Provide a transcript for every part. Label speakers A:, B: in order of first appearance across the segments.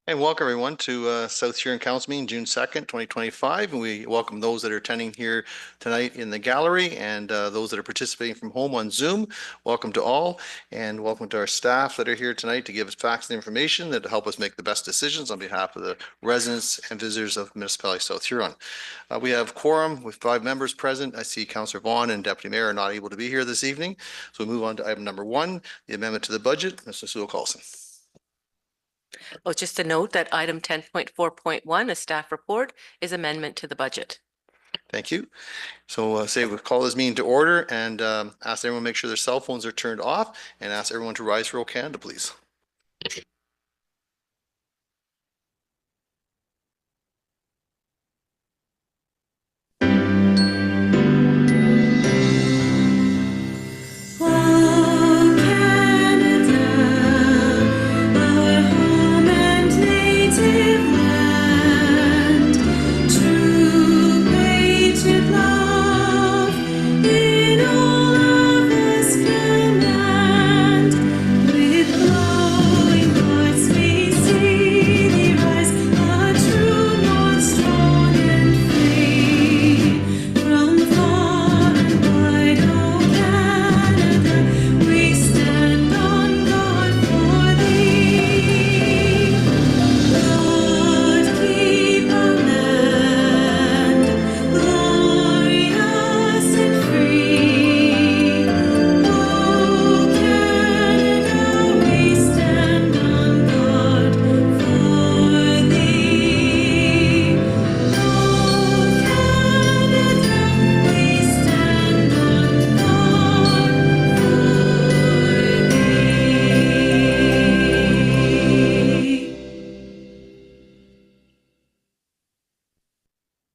A: And welcome everyone to South Huron Council meeting, June 2nd, 2025. And we welcome those that are attending here tonight in the gallery and those that are participating from home on Zoom. Welcome to all, and welcome to our staff that are here tonight to give us facts and information that help us make the best decisions on behalf of the residents and visitors of Municipality South Huron. We have quorum with 5 members present. I see Councillor Vaughan and Deputy Mayor are not able to be here this evening. So we move on to item number 1, the amendment to the budget. Mr. Sewell-Carlson.
B: Well, just a note that item 10.4.1, a staff report, is amendment to the budget.
A: Thank you. So we'll call this meeting to order and ask everyone to make sure their cell phones are turned off and ask everyone to rise for O Canada, please.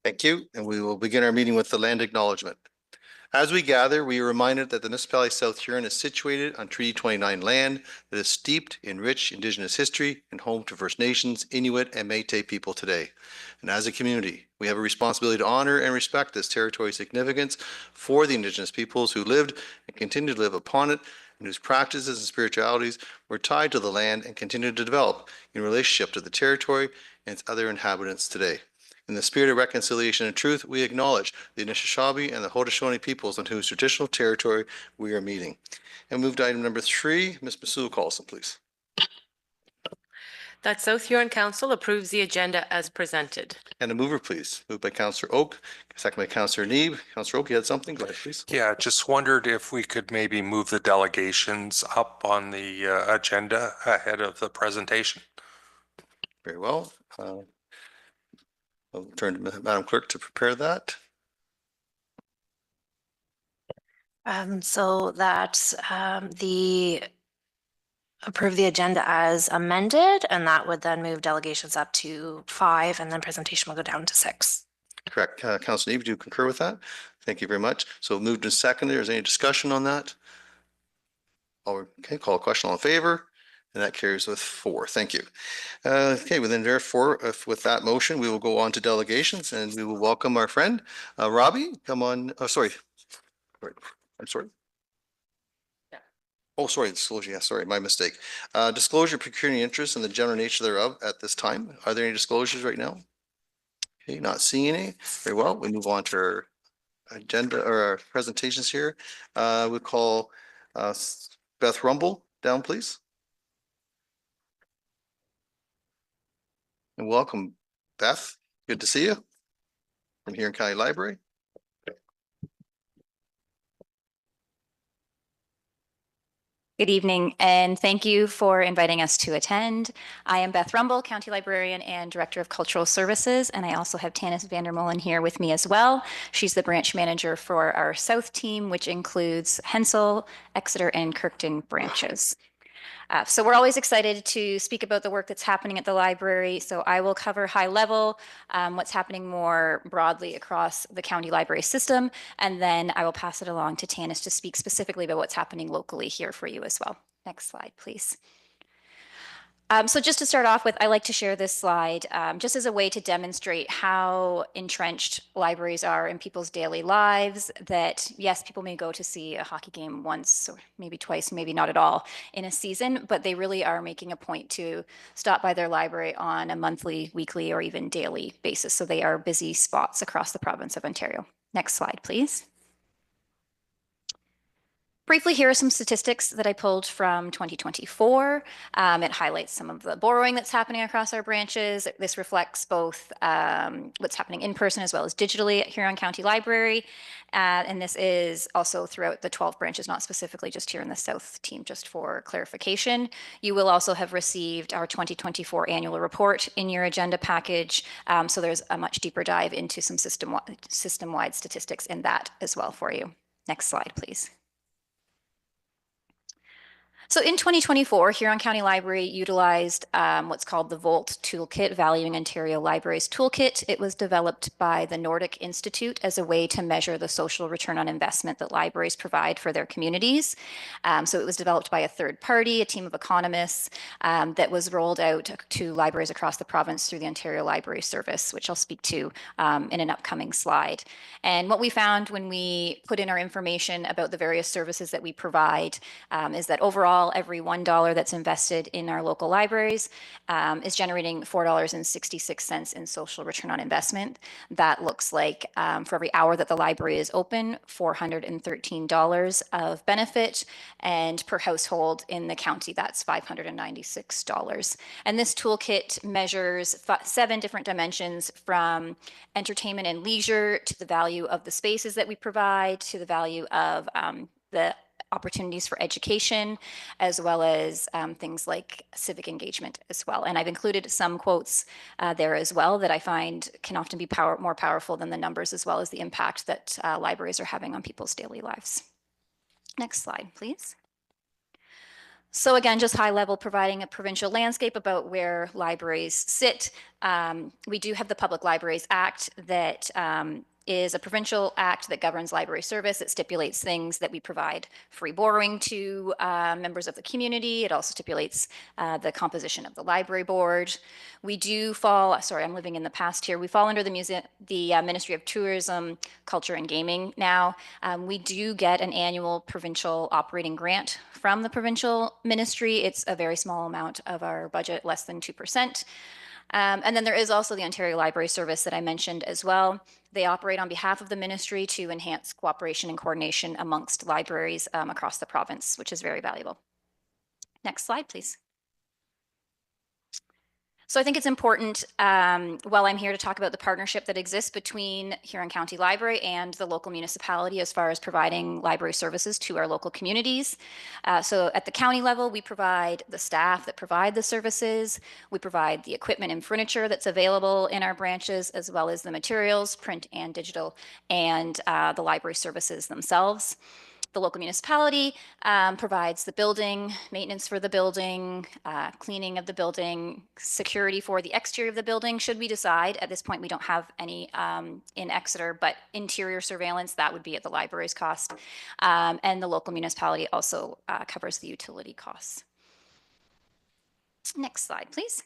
A: Thank you, and we will begin our meeting with the land acknowledgement. As we gather, we are reminded that the Municipality of South Huron is situated on Treaty 29 land that is steeped in rich Indigenous history and home to First Nations, Inuit, and Métis people today. And as a community, we have a responsibility to honor and respect this territory's significance for the Indigenous peoples who lived and continue to live upon it, and whose practices and spiritualities were tied to the land and continue to develop in relationship to the territory and its other inhabitants today. In the spirit of reconciliation and truth, we acknowledge the Anishinaabe and the Haudenosaunee peoples on whose traditional territory we are meeting. And move to item number 3, Ms. Sewell-Carlson, please.
B: That South Huron Council approves the agenda as presented.
A: And a mover, please. Moved by Councillor Oak, second by Councillor Neeb. Councillor Oak, you had something? Go ahead, please.
C: Yeah, just wondered if we could maybe move the delegations up on the agenda ahead of the presentation.
A: Very well. I'll turn to Madam Clerk to prepare that.
D: So that's approve the agenda as amended, and that would then move delegations up to 5, and then presentation will go down to 6.
A: Correct. Councillor Neeb, do you concur with that? Thank you very much. So moved and seconded. Is there any discussion on that? Okay, call a question. All in favor? And that carries with 4. Thank you. Okay, well then therefore, with that motion, we will go on to delegations and we will welcome our friend, Robbie. Come on. Oh, sorry. I'm sorry.
B: Yeah.
A: Oh, sorry. Disclosure. Yeah, sorry. My mistake. Disclosure, pecuniary interest and the general nature thereof at this time. Are there any disclosures right now? Okay, not seeing any. Very well. We move on to our agenda or our presentations here. We call Beth Rumble down, please. And welcome, Beth. Good to see you from Huron County Library.
E: Good evening, and thank you for inviting us to attend. I am Beth Rumble, County Librarian and Director of Cultural Services, and I also have Tanis Vandermolen here with me as well. She's the branch manager for our South team, which includes Hensel, Exeter, and Kirkton branches. So we're always excited to speak about the work that's happening at the library. So I will cover high level, what's happening more broadly across the county library system, and then I will pass it along to Tanis to speak specifically about what's happening locally here for you as well. Next slide, please. So just to start off with, I like to share this slide just as a way to demonstrate how entrenched libraries are in people's daily lives. That yes, people may go to see a hockey game once or maybe twice, maybe not at all in a season, but they really are making a point to stop by their library on a monthly, weekly, or even daily basis. So they are busy spots across the province of Ontario. Next slide, please. Briefly, here are some statistics that I pulled from 2024. It highlights some of the borrowing that's happening across our branches. This reflects both what's happening in person as well as digitally at Huron County Library. And this is also throughout the 12 branches, not specifically just here in the South team, just for clarification. You will also have received our 2024 annual report in your agenda package. So there's a much deeper dive into some system-wide statistics in that as well for you. Next slide, please. So in 2024, Huron County Library utilized what's called the VOLT Toolkit, Valuing Ontario Libraries Toolkit. It was developed by the Nordic Institute as a way to measure the social return on investment that libraries provide for their communities. So it was developed by a third party, a team of economists that was rolled out to libraries across the province through the Ontario Library Service, which I'll speak to in an upcoming slide. And what we found when we put in our information about the various services that we provide is that overall, every $1 that's invested in our local libraries is generating $4.66 in social return on investment. That looks like for every hour that the library is open, $413 of benefit, and per household in the county, that's $596. And this toolkit measures 7 different dimensions, from entertainment and leisure to the value of the spaces that we provide, to the value of the opportunities for education, as well as things like civic engagement as well. And I've included some quotes there as well that I find can often be more powerful than the numbers, as well as the impact that libraries are having on people's daily lives. Next slide, please. So again, just high level, providing a provincial landscape about where libraries sit. We do have the Public Libraries Act that is a provincial act that governs library service. It stipulates things that we provide free borrowing to members of the community. It also stipulates the composition of the library board. We do fall, sorry, I'm living in the past here. We fall under the Ministry of Tourism, Culture and Gaming now. We do get an annual provincial operating grant from the provincial ministry. It's a very small amount of our budget, less than 2%. And then there is also the Ontario Library Service that I mentioned as well. They operate on behalf of the ministry to enhance cooperation and coordination amongst libraries across the province, which is very valuable. Next slide, please. So I think it's important, while I'm here, to talk about the partnership that exists between Huron County Library and the local municipality as far as providing library services to our local communities. So at the county level, we provide the staff that provide the services. We provide the equipment and furniture that's available in our branches, as well as the materials, print and digital, and the library services themselves. The local municipality provides the building, maintenance for the building, cleaning of the building, security for the exterior of the building. Should we decide, at this point we don't have any in Exeter, but interior surveillance, that would be at the library's cost. And the local municipality also covers the utility costs. Next slide, please.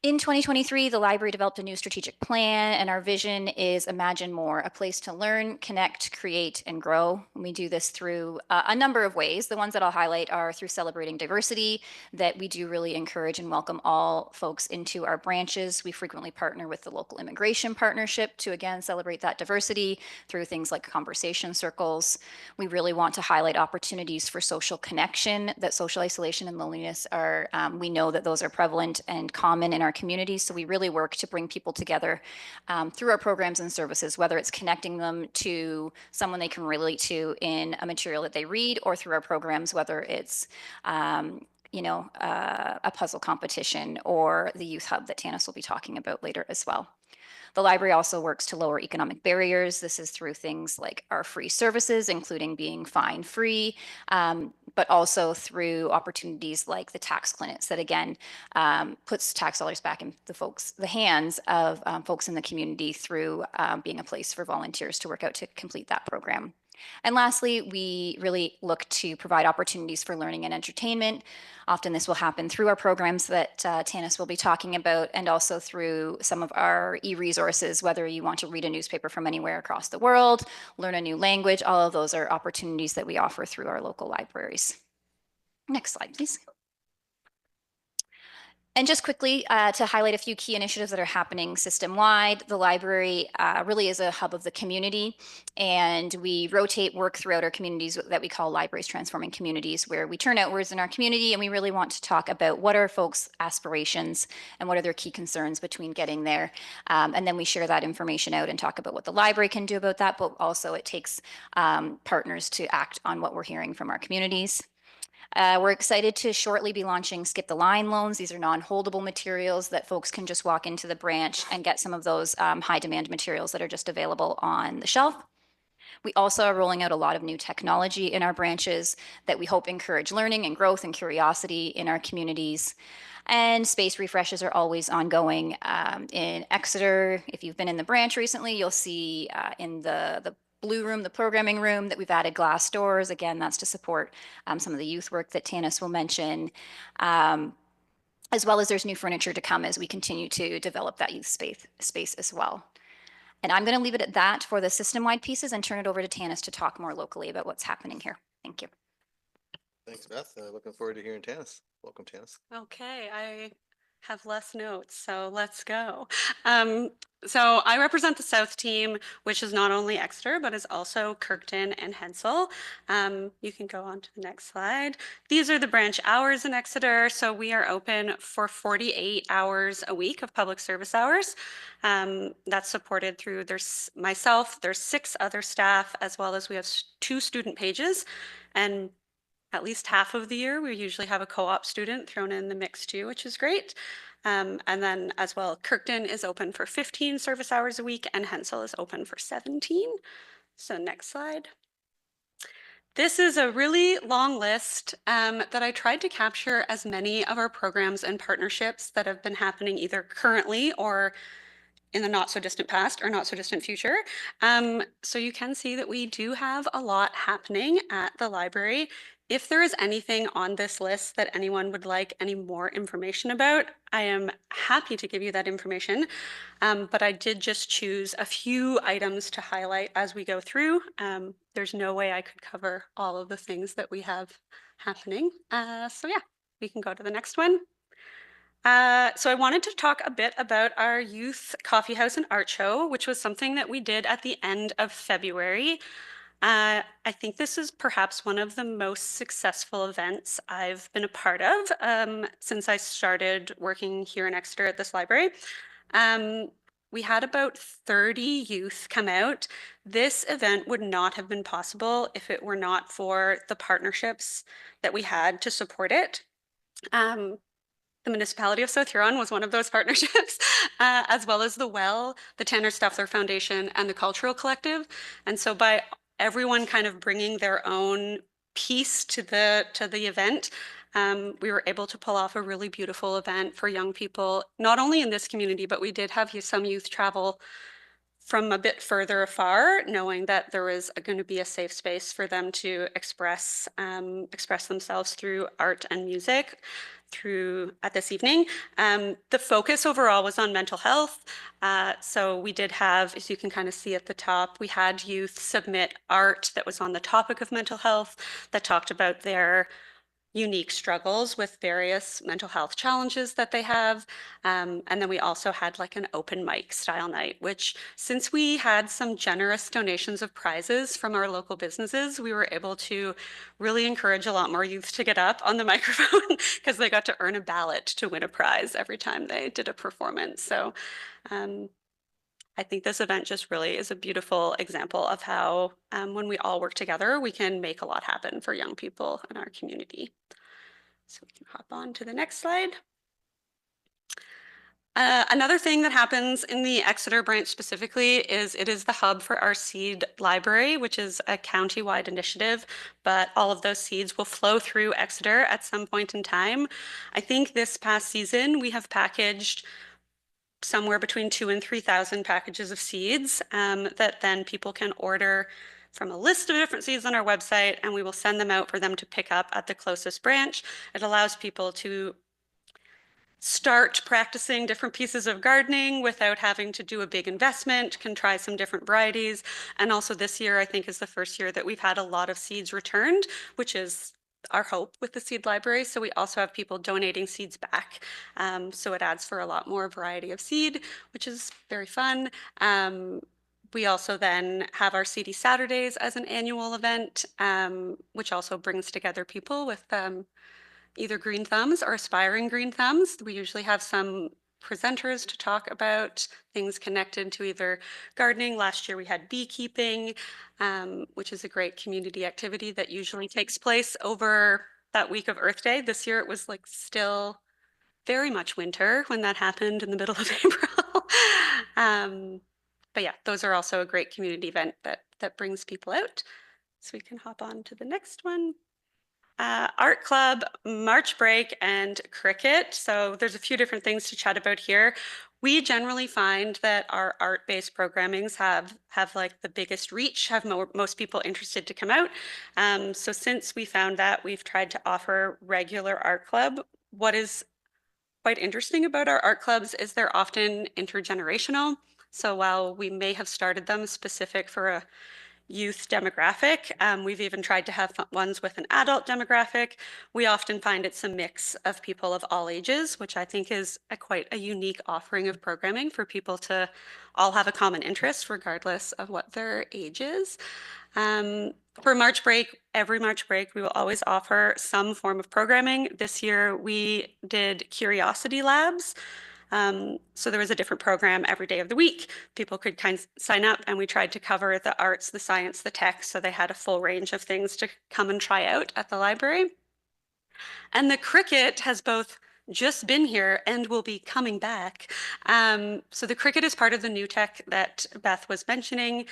E: In 2023, the library developed a new strategic plan, and our vision is Imagine More, a place to learn, connect, create, and grow. And we do this through a number of ways. The ones that I'll highlight are through celebrating diversity, that we do really encourage and welcome all folks into our branches. We frequently partner with the local immigration partnership to, again, celebrate that diversity through things like conversation circles. We really want to highlight opportunities for social connection, that social isolation and loneliness are, we know that those are prevalent and common in our communities. So we really work to bring people together through our programs and services, whether it's connecting them to someone they can relate to in a material that they read, or through our programs, whether it's a puzzle competition or the youth hub that Tanis will be talking about later as well. The library also works to lower economic barriers. This is through things like our free services, including being fine-free, but also through opportunities like the tax clinics that, again, puts tax dollars back in the hands of folks in the community through being a place for volunteers to work out to complete that program. And lastly, we really look to provide opportunities for learning and entertainment. Often this will happen through our programs that Tanis will be talking about, and also through some of our e-resources, whether you want to read a newspaper from anywhere across the world, learn a new language, all of those are opportunities that we offer through our local libraries. Next slide, please. And just quickly to highlight a few key initiatives that are happening system-wide, the library really is a hub of the community, and we rotate work throughout our communities that we call Libraries Transforming Communities, where we turn outwards in our community and we really want to talk about what are folks' aspirations and what are their key concerns between getting there. And then we share that information out and talk about what the library can do about that, but also it takes partners to act on what we're hearing from our communities. We're excited to shortly be launching Skip the Line loans. These are non-holdable materials that folks can just walk into the branch and get some of those high demand materials that are just available on the shelf. We also are rolling out a lot of new technology in our branches that we hope encourage learning and growth and curiosity in our communities. And space refreshes are always ongoing. In Exeter, if you've been in the branch recently, you'll see in the Blue Room, the programming room, that we've added glass doors. Again, that's to support some of the youth work that Tanis will mention, as well as there's new furniture to come as we continue to develop that youth space as well. And I'm going to leave it at that for the system-wide pieces and turn it over to Tanis to talk more locally about what's happening here. Thank you.
A: Thanks, Beth. Looking forward to hearing Tanis. Welcome, Tanis.
F: Okay, I have less notes, so let's go. So I represent the South team, which is not only Exeter, but is also Kirkton and Hensel. You can go on to the next slide. These are the branch hours in Exeter. So we are open for 48 hours a week of public service hours. That's supported through myself, there's 6 other staff, as well as we have 2 student pages. And at least half of the year, we usually have a co-op student thrown in the mix too, which is great. And then as well, Kirkton is open for 15 service hours a week and Hensel is open for 17. So next slide. This is a really long list that I tried to capture as many of our programs and partnerships that have been happening either currently or in the not so distant past or not so distant future. So you can see that we do have a lot happening at the library. If there is anything on this list that anyone would like any more information about, I am happy to give you that information. But I did just choose a few items to highlight as we go through. There's no way I could cover all of the things that we have happening. So yeah, we can go to the next one. So I wanted to talk a bit about our youth coffee house and art show, which was something that we did at the end of February. I think this is perhaps one of the most successful events I've been a part of since I started working here in Exeter at this library. We had about 30 youth come out. This event would not have been possible if it were not for the partnerships that we had to support it. The municipality of South Huron was one of those partnerships, as well as the Well, the Tanner Stuffler Foundation, and the Cultural Collective. And so by everyone kind of bringing their own piece to the event, we were able to pull off a really beautiful event for young people, not only in this community, but we did have some youth travel from a bit further afar, knowing that there was going to be a safe space for them to express themselves through art and music at this evening. The focus overall was on mental health. So we did have, as you can kind of see at the top, we had youth submit art that was on the topic of mental health, that talked about their unique struggles with various mental health challenges that they have. And then we also had like an open mic style night, which since we had some generous donations of prizes from our local businesses, we were able to really encourage a lot more youth to get up on the microphone because they got to earn a ballot to win a prize every time they did a performance. So I think this event just really is a beautiful example of how when we all work together, we can make a lot happen for young people in our community. So we can hop on to the next slide. Another thing that happens in the Exeter branch specifically is it is the hub for our seed library, which is a county-wide initiative, but all of those seeds will flow through Exeter at some point in time. I think this past season, we have packaged somewhere between 2,000 and 3,000 packages of seeds that then people can order from a list of different seeds on our website, and we will send them out for them to pick up at the closest branch. It allows people to start practicing different pieces of gardening without having to do a big investment, can try some different varieties. And also this year, I think, is the first year that we've had a lot of seeds returned, which is our hope with the seed library. So we also have people donating seeds back. So it adds for a lot more variety of seed, which is very fun. We also then have our Seedy Saturdays as an annual event, which also brings together people with either green thumbs or aspiring green thumbs. We usually have some presenters to talk about things connected to either gardening. Last year we had beekeeping, which is a great community activity that usually takes place over that week of Earth Day. This year it was like still very much winter when that happened in the middle of April. But yeah, those are also a great community event that brings people out. So we can hop on to the next one. Art club, March break, and cricket. So there's a few different things to chat about here. We generally find that our art-based programmings have like the biggest reach, have most people interested to come out. So since we found that, we've tried to offer regular art club. What is quite interesting about our art clubs is they're often intergenerational. So while we may have started them specific for a youth demographic, we've even tried to have ones with an adult demographic. We often find it's a mix of people of all ages, which I think is quite a unique offering of programming for people to all have a common interest regardless of what their age is. For March break, every March break, we will always offer some form of programming. This year we did Curiosity Labs. So there was a different program every day of the week. People could kind of sign up, and we tried to cover the arts, the science, the tech, so they had a full range of things to come and try out at the library. And the cricket has both just been here and will be coming back. So the cricket is part of the new tech that Beth was mentioning.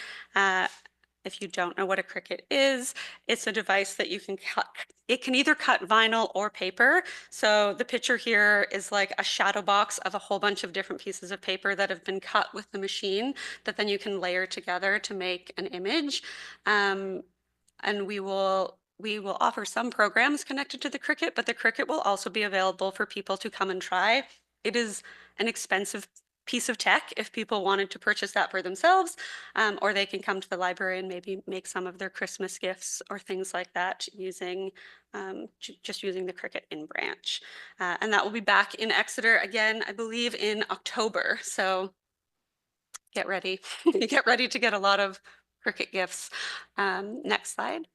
F: If you don't know what a cricket is, it's a device that you can cut. It can either cut vinyl or paper. So the picture here is like a shadow box of a whole bunch of different pieces of paper that have been cut with the machine that then you can layer together to make an image. And we will offer some programs connected to the cricket, but the cricket will also be available for people to come and try. It is an expensive piece of tech if people wanted to purchase that for themselves, or they can come to the library and maybe make some of their Christmas gifts or things like that using just using the cricket in branch. And that will be back in Exeter again, I believe in October. So get ready, get ready to get a lot of cricket gifts. Next slide.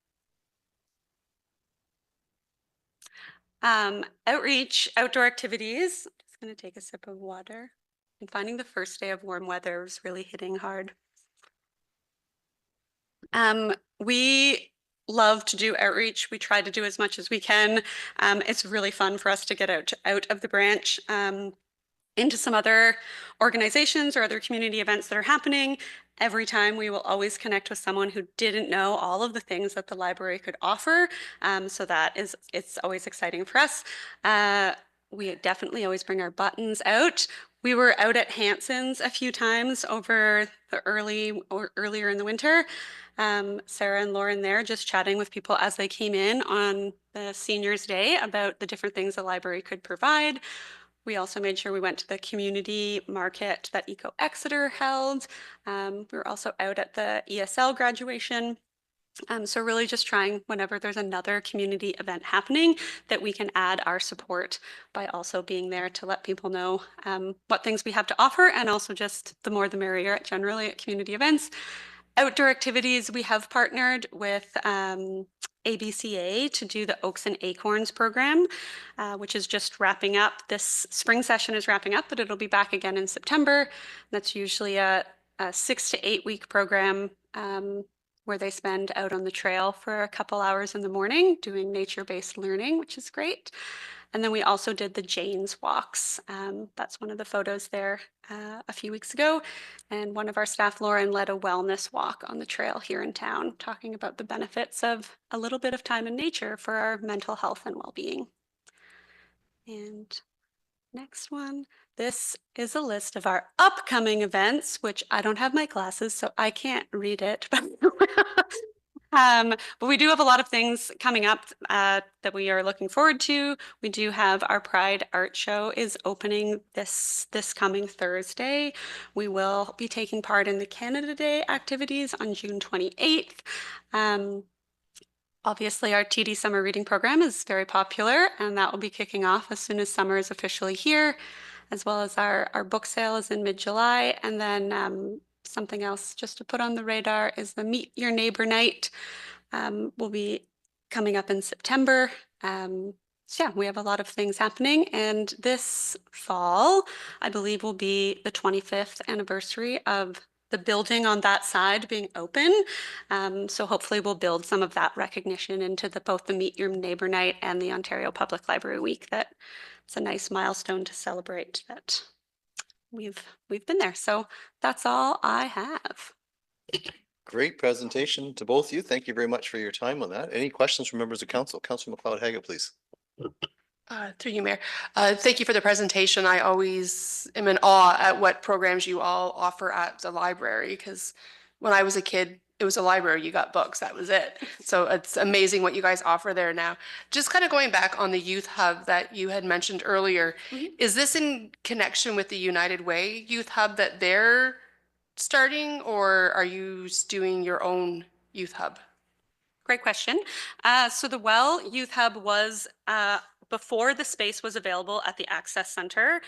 F: Outreach, outdoor activities. I'm just going to take a sip of water. And finding the first day of warm weather was really hitting hard. We love to do outreach. We try to do as much as we can. It's really fun for us to get out of the branch into some other organizations or other community events that are happening. Every time we will always connect with someone who didn't know all of the things that the library could offer. So it's always exciting for us. We definitely always bring our buttons out. We were out at Hanson's a few times over the earlier in the winter. Sarah and Lauren there just chatting with people as they came in on the Seniors Day about the different things the library could provide. We also made sure we went to the community market that Eco Exeter held. We were also out at the ESL graduation. So really just trying whenever there's another community event happening that we can add our support by also being there to let people know what things we have to offer, and also just the more the merrier generally at community events. Outdoor activities, we have partnered with ABCA to do the Oaks and Acorns program, which is just wrapping up. This spring session is wrapping up, but it'll be back again in September. That's usually a 6 to 8 week program where they spend out on the trail for a couple hours in the morning doing nature-based learning, which is great. And then we also did the Jane's walks. That's one of the photos there a few weeks ago. And one of our staff, Lauren, led a wellness walk on the trail here in town, talking about the benefits of a little bit of time in nature for our mental health and well-being. And next one. This is a list of our upcoming events, which I don't have my glasses, so I can't read it. But we do have a lot of things coming up that we are looking forward to. We do have our Pride Art Show is opening this coming Thursday. We will be taking part in the Canada Day activities on June 28th. Obviously, our TD Summer Reading Program is very popular, and that will be kicking off as soon as summer is officially here, as well as our book sale is in mid-July. And then something else just to put on the radar is the Meet Your Neighbor Night will be coming up in September. So yeah, we have a lot of things happening. And this fall, I believe, will be the 25th anniversary of the building on that side being open. So hopefully we'll build some of that recognition into both the Meet Your Neighbor Night and the Ontario Public Library Week. That it's a nice milestone to celebrate that we've been there. So that's all I have.
A: Great presentation to both of you. Thank you very much for your time on that. Any questions from members of council? Councilor McLeod-Haggett, please.
G: Through you, Mayor. Thank you for the presentation. I always am in awe at what programs you all offer at the library, because when I was a kid, it was a library, you got books, that was it. So it's amazing what you guys offer there now. Just kind of going back on the youth hub that you had mentioned earlier, is this in connection with the United Way youth hub that they're starting, or are you doing your own youth hub?
F: Great question. So the Well Youth Hub was, before the space was available at the Access Center,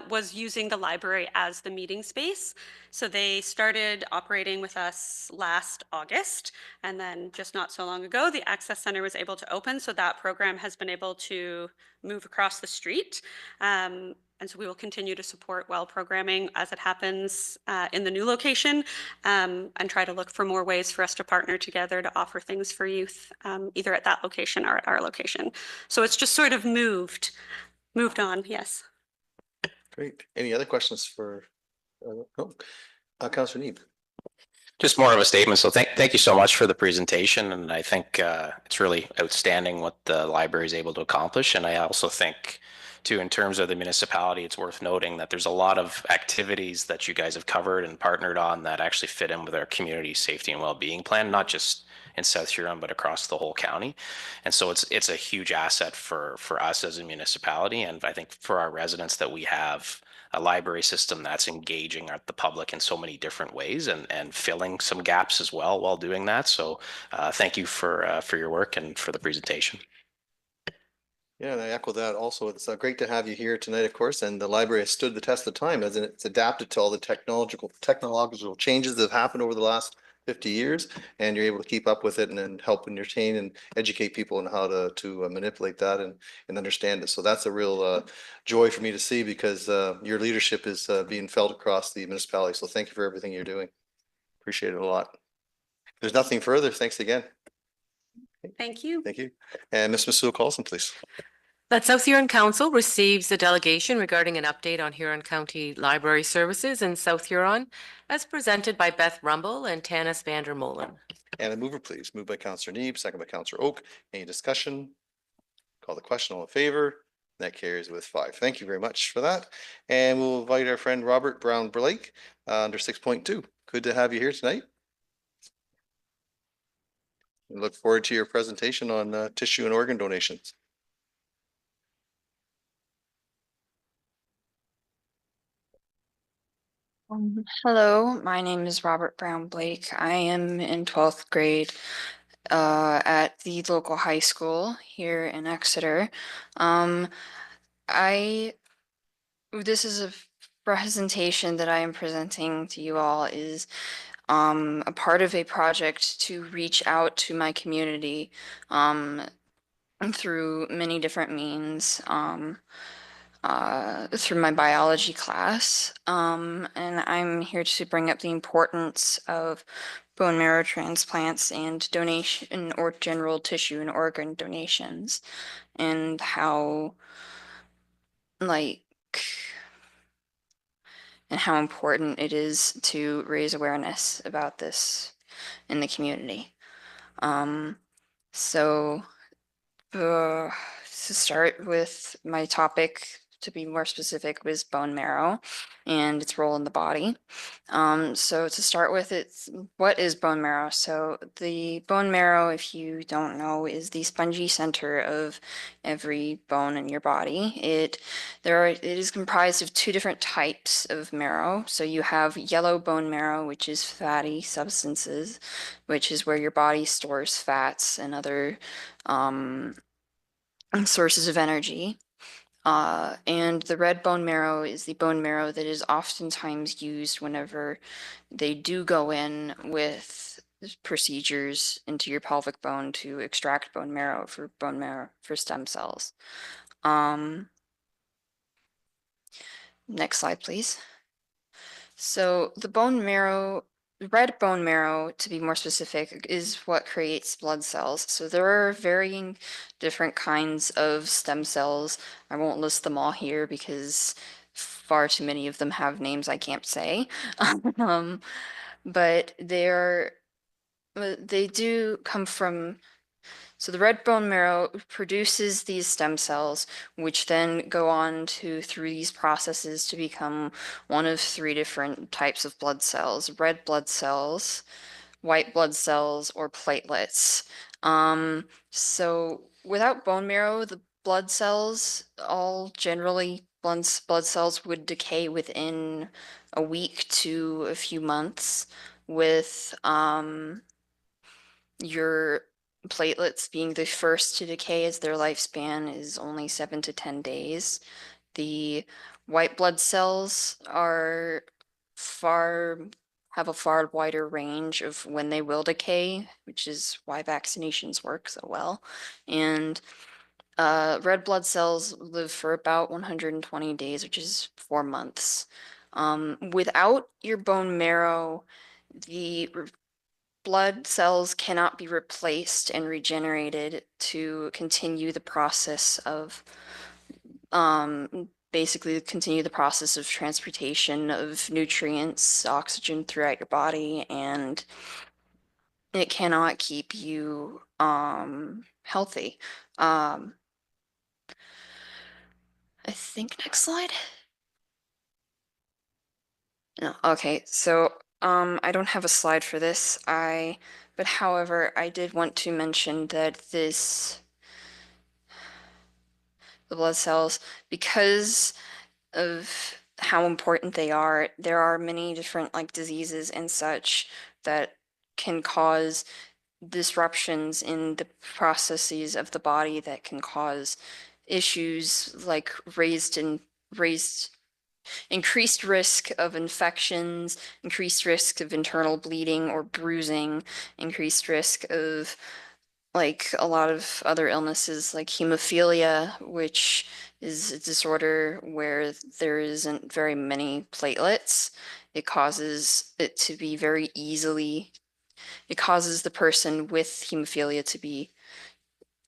F: was using the library as the meeting space. So they started operating with us last August, and then just not so long ago, the Access Center was able to open. So that program has been able to move across the street. And so we will continue to support well programming as it happens in the new location, and try to look for more ways for us to partner together to offer things for youth, either at that location or at our location. So it's just sort of moved on, yes.
A: Great. Any other questions for, Councilor Neeb?
H: Just more of a statement. So thank you so much for the presentation. And I think it's really outstanding what the library is able to accomplish. And I also think too, in terms of the municipality, it's worth noting that there's a lot of activities that you guys have covered and partnered on that actually fit in with our community safety and well-being plan, not just in South Huron, but across the whole county. And so it's a huge asset for us as a municipality. And I think for our residents that we have a library system that's engaging the public in so many different ways and filling some gaps as well while doing that. So thank you for your work and for the presentation.
A: Yeah, and I echo that also. It's great to have you here tonight, of course, and the library has stood the test of time as it's adapted to all the technological changes that have happened over the last 50 years, and you're able to keep up with it and then help entertain and educate people on how to manipulate that and understand it. So that's a real joy for me to see, because your leadership is being felt across the municipality. So thank you for everything you're doing. Appreciate it a lot. If there's nothing further, thanks again.
F: Thank you.
A: Thank you. And Ms. Masoul-Carlson, please.
B: That South Huron Council receives a delegation regarding an update on Huron County Library Services in South Huron, as presented by Beth Rumble and Tanis Vander Molen.
A: And a mover, please. Moved by Councillor Neeb, second by Councillor Oak. Any discussion? Call the question. All in favor? That carries with 5. Thank you very much for that. And we'll invite our friend Robert Brown Blake under 6.2. Good to have you here tonight. We look forward to your presentation on tissue and organ donations.
I: Hello, my name is Robert Brown Blake. I am in 12th grade at the local high school here in Exeter. This is a presentation that I am presenting to you all is a part of a project to reach out to my community through many different means. Through my biology class, and I'm here to bring up the importance of bone marrow transplants and donation or general tissue and organ donations, and how important it is to raise awareness about this in the community. So to start with my topic to be more specific, was bone marrow and its role in the body. So to start with, what is bone marrow? So the bone marrow, if you don't know, is the spongy center of every bone in your body. It is comprised of two different types of marrow. So you have yellow bone marrow, which is fatty substances, which is where your body stores fats and other sources of energy. And the red bone marrow is the bone marrow that is oftentimes used whenever they do go in with procedures into your pelvic bone to extract bone marrow for stem cells. Next slide, please. So the red bone marrow, to be more specific, is what creates blood cells. So there are varying different kinds of stem cells. I won't list them all here because far too many of them have names I can't say. But they do come from. So the red bone marrow produces these stem cells, which then go on through these processes to become one of three different types of blood cells: red blood cells, white blood cells, or platelets. So without bone marrow, the blood cells, blood cells would decay within a week to a few months, with your platelets being the first to decay, as their lifespan is only 7 to 10 days. The white blood cells have a far wider range of when they will decay, which is why vaccinations work so well. And red blood cells live for about 120 days, which is 4 months. Without your bone marrow, the blood cells cannot be replaced and regenerated to continue the process of basically continue the process of transportation of nutrients, oxygen throughout your body, and it cannot keep you healthy. I think next slide. No, okay, so I don't have a slide for this. But however, I did want to mention that the blood cells, because of how important they are, there are many different like diseases and such that can cause disruptions in the processes of the body that can cause issues like increased risk of infections, increased risk of internal bleeding or bruising, increased risk of like a lot of other illnesses like hemophilia, which is a disorder where there isn't very many platelets. It causes the person with hemophilia to be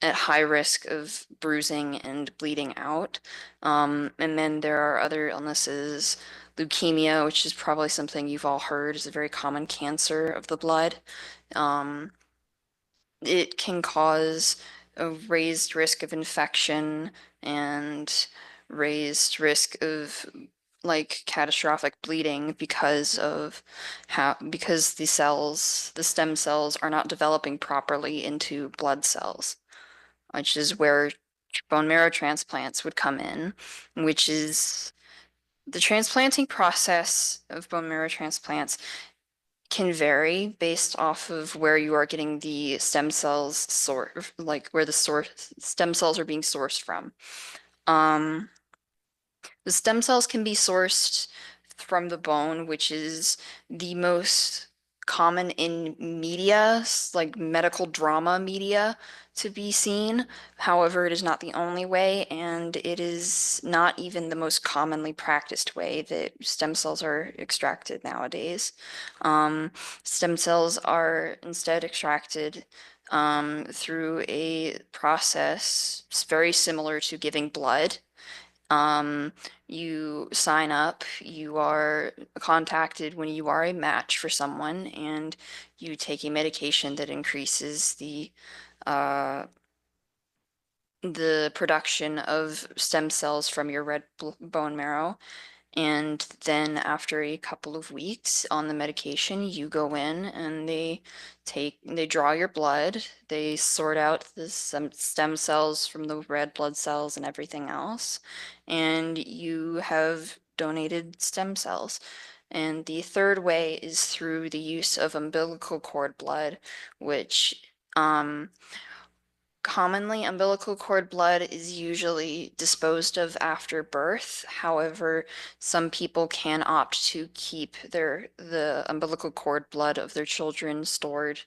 I: at high risk of bruising and bleeding out. And then there are other illnesses, leukemia, which is probably something you've all heard is a very common cancer of the blood. It can cause a raised risk of infection and raised risk of like catastrophic bleeding because the stem cells are not developing properly into blood cells, which is where bone marrow transplants would come in, which is the transplanting process of bone marrow transplants can vary based off of where you are getting the stem cells where the stem cells are being sourced from. The stem cells can be sourced from the bone, which is the most common in media, like medical drama media, to be seen. However, it is not the only way, and it is not even the most commonly practiced way that stem cells are extracted nowadays. Stem cells are instead extracted through a process very similar to giving blood. You sign up, you are contacted when you are a match for someone, and you take a medication that increases the the production of stem cells from your bone marrow. And then after a couple of weeks on the medication, you go in and they draw your blood, they sort out the stem cells from the red blood cells and everything else, and you have donated stem cells. And the third way is through the use of umbilical cord blood, which commonly, umbilical cord blood is usually disposed of after birth. However, some people can opt to keep the umbilical cord blood of their children stored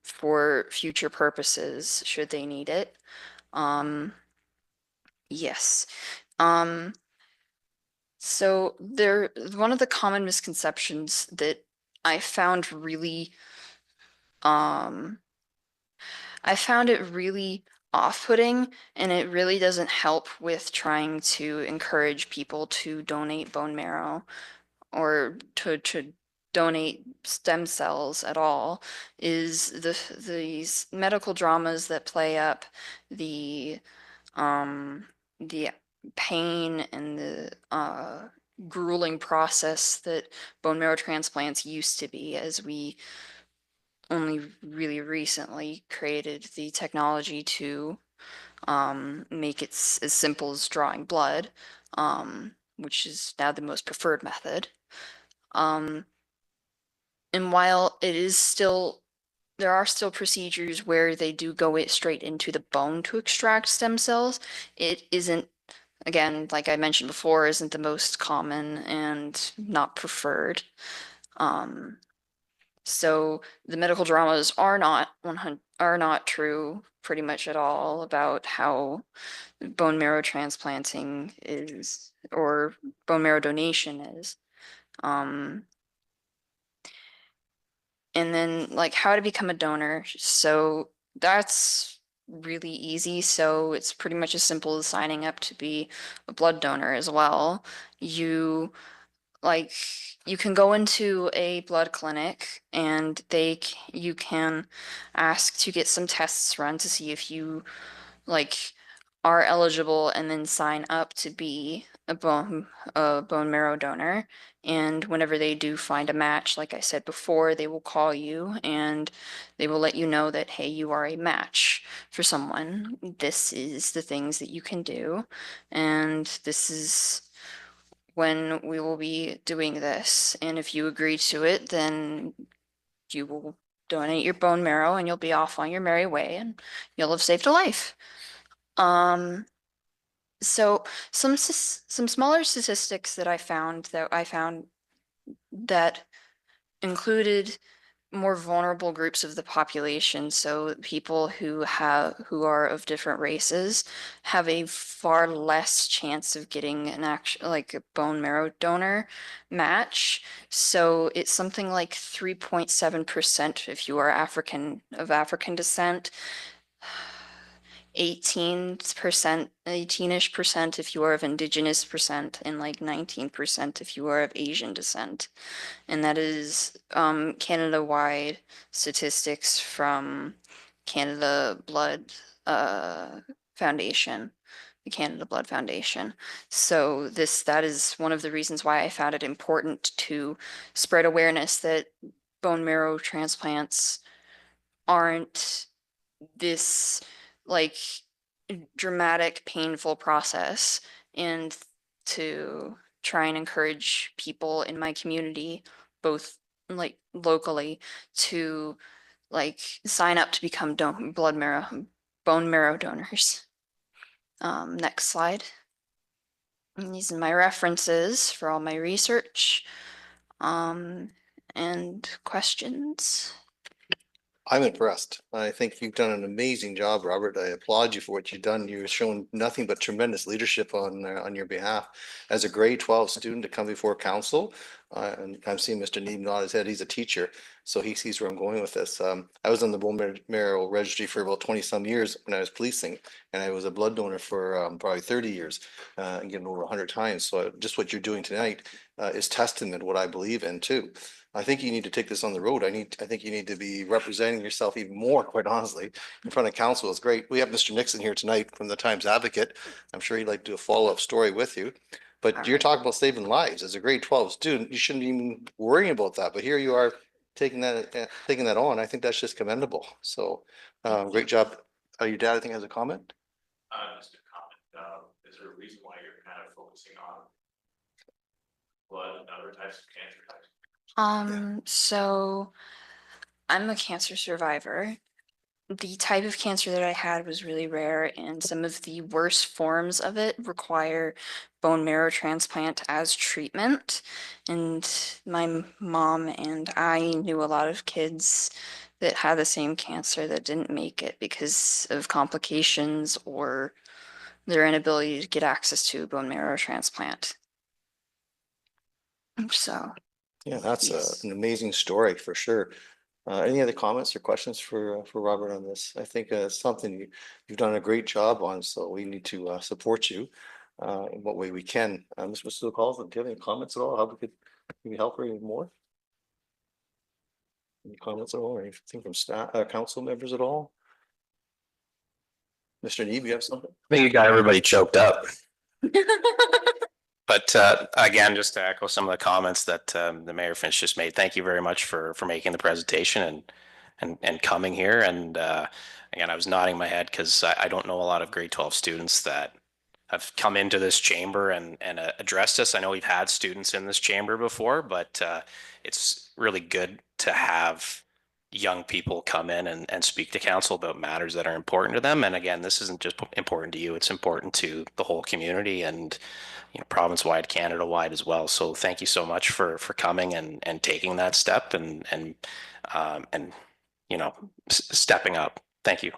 I: for future purposes should they need it. Yes. So one of the common misconceptions that I found really off-putting, and it really doesn't help with trying to encourage people to donate bone marrow or to donate stem cells at all, is these medical dramas that play up the pain and the grueling process that bone marrow transplants used to be, as we only really recently created the technology to make it as simple as drawing blood, which is now the most preferred method. And while it is still, there are still procedures where they do go straight into the bone to extract stem cells, it isn't, again, like I mentioned before, isn't the most common and not preferred. So the medical dramas are not true pretty much at all about how bone marrow transplanting is, or bone marrow donation is. And then like how to become a donor. So that's really easy. So it's pretty much as simple as signing up to be a blood donor as well. You can go into a blood clinic and you can ask to get some tests run to see if you are eligible, and then sign up to be a bone marrow donor. And whenever they do find a match, like I said before, they will call you and they will let you know that, hey, you are a match for someone. This is the things that you can do, and this is when we will be doing this. And if you agree to it, then you will donate your bone marrow and you'll be off on your merry way and you'll have saved a life. So some smaller statistics that I found that included more vulnerable groups of the population. So people who are of different races have a far less chance of getting an a bone marrow donor match. So it's something like 3.7% if you are of African descent, 18%, percent if you are of indigenous descent, and like 19% if you are of Asian descent. And that is Canada-wide statistics from Canada Blood Foundation, the Canada Blood Foundation. So that is one of the reasons why I found it important to spread awareness that bone marrow transplants aren't this dramatic, painful process, and to try and encourage people in my community, both locally, to sign up to become bone marrow donors. Next slide. And these are my references for all my research. And questions.
A: I'm impressed. I think you've done an amazing job, Robert. I applaud you for what you've done. You've shown nothing but tremendous leadership on your behalf. As a grade 12 student to come before council, and I'm seeing Mr. Needham nod his head. He's a teacher, so he sees where I'm going with this. I was on the bone marrow registry for about 20 some years when I was policing, and I was a blood donor for probably 30 years, and getting over 100 times. So just what you're doing tonight is testament to what I believe in too. I think you need to take this on the road. I think you need to be representing yourself even more, quite honestly, in front of council. It's great. We have Mr. Nixon here tonight from the Times Advocate. I'm sure he'd like to do a follow-up story with you. But
I: All
A: you're
I: right.
A: talking about saving lives. As a grade 12 student, you shouldn't even worry about that. But here you are taking that on. I think that's just commendable. So, great job. Your dad, I think, has a comment.
J: Just a comment, is there a reason why you're kind of focusing on blood and other types of cancer types?
I: So I'm a cancer survivor. The type of cancer that I had was really rare, and some of the worst forms of it require bone marrow transplant as treatment. And my mom and I knew a lot of kids that had the same cancer that didn't make it because of complications or their inability to get access to a bone marrow transplant. So,
A: Yeah, that's
I: Yes.
A: an amazing story for sure. Any other comments or questions for Robert on this? I think something you've done a great job on, so we need to support you in what way we can. Mr. Collins, do you have any comments at all? How we could maybe help her even more? Any comments at all, or anything from staff, council members at all? Mr. Neeb, you have something?
H: I think you got everybody choked up. But again, just to echo some of the comments that the Mayor Finch just made, thank you very much for making the presentation and coming here. And again, I was nodding my head because I don't know a lot of grade 12 students that have come into this chamber and addressed us. I know we've had students in this chamber before, but it's really good to have young people come in and speak to council about matters that are important to them. And again, this isn't just important to you, it's important to the whole community and province-wide, Canada-wide as well. So thank you so much for coming and taking that step and stepping up. Thank you.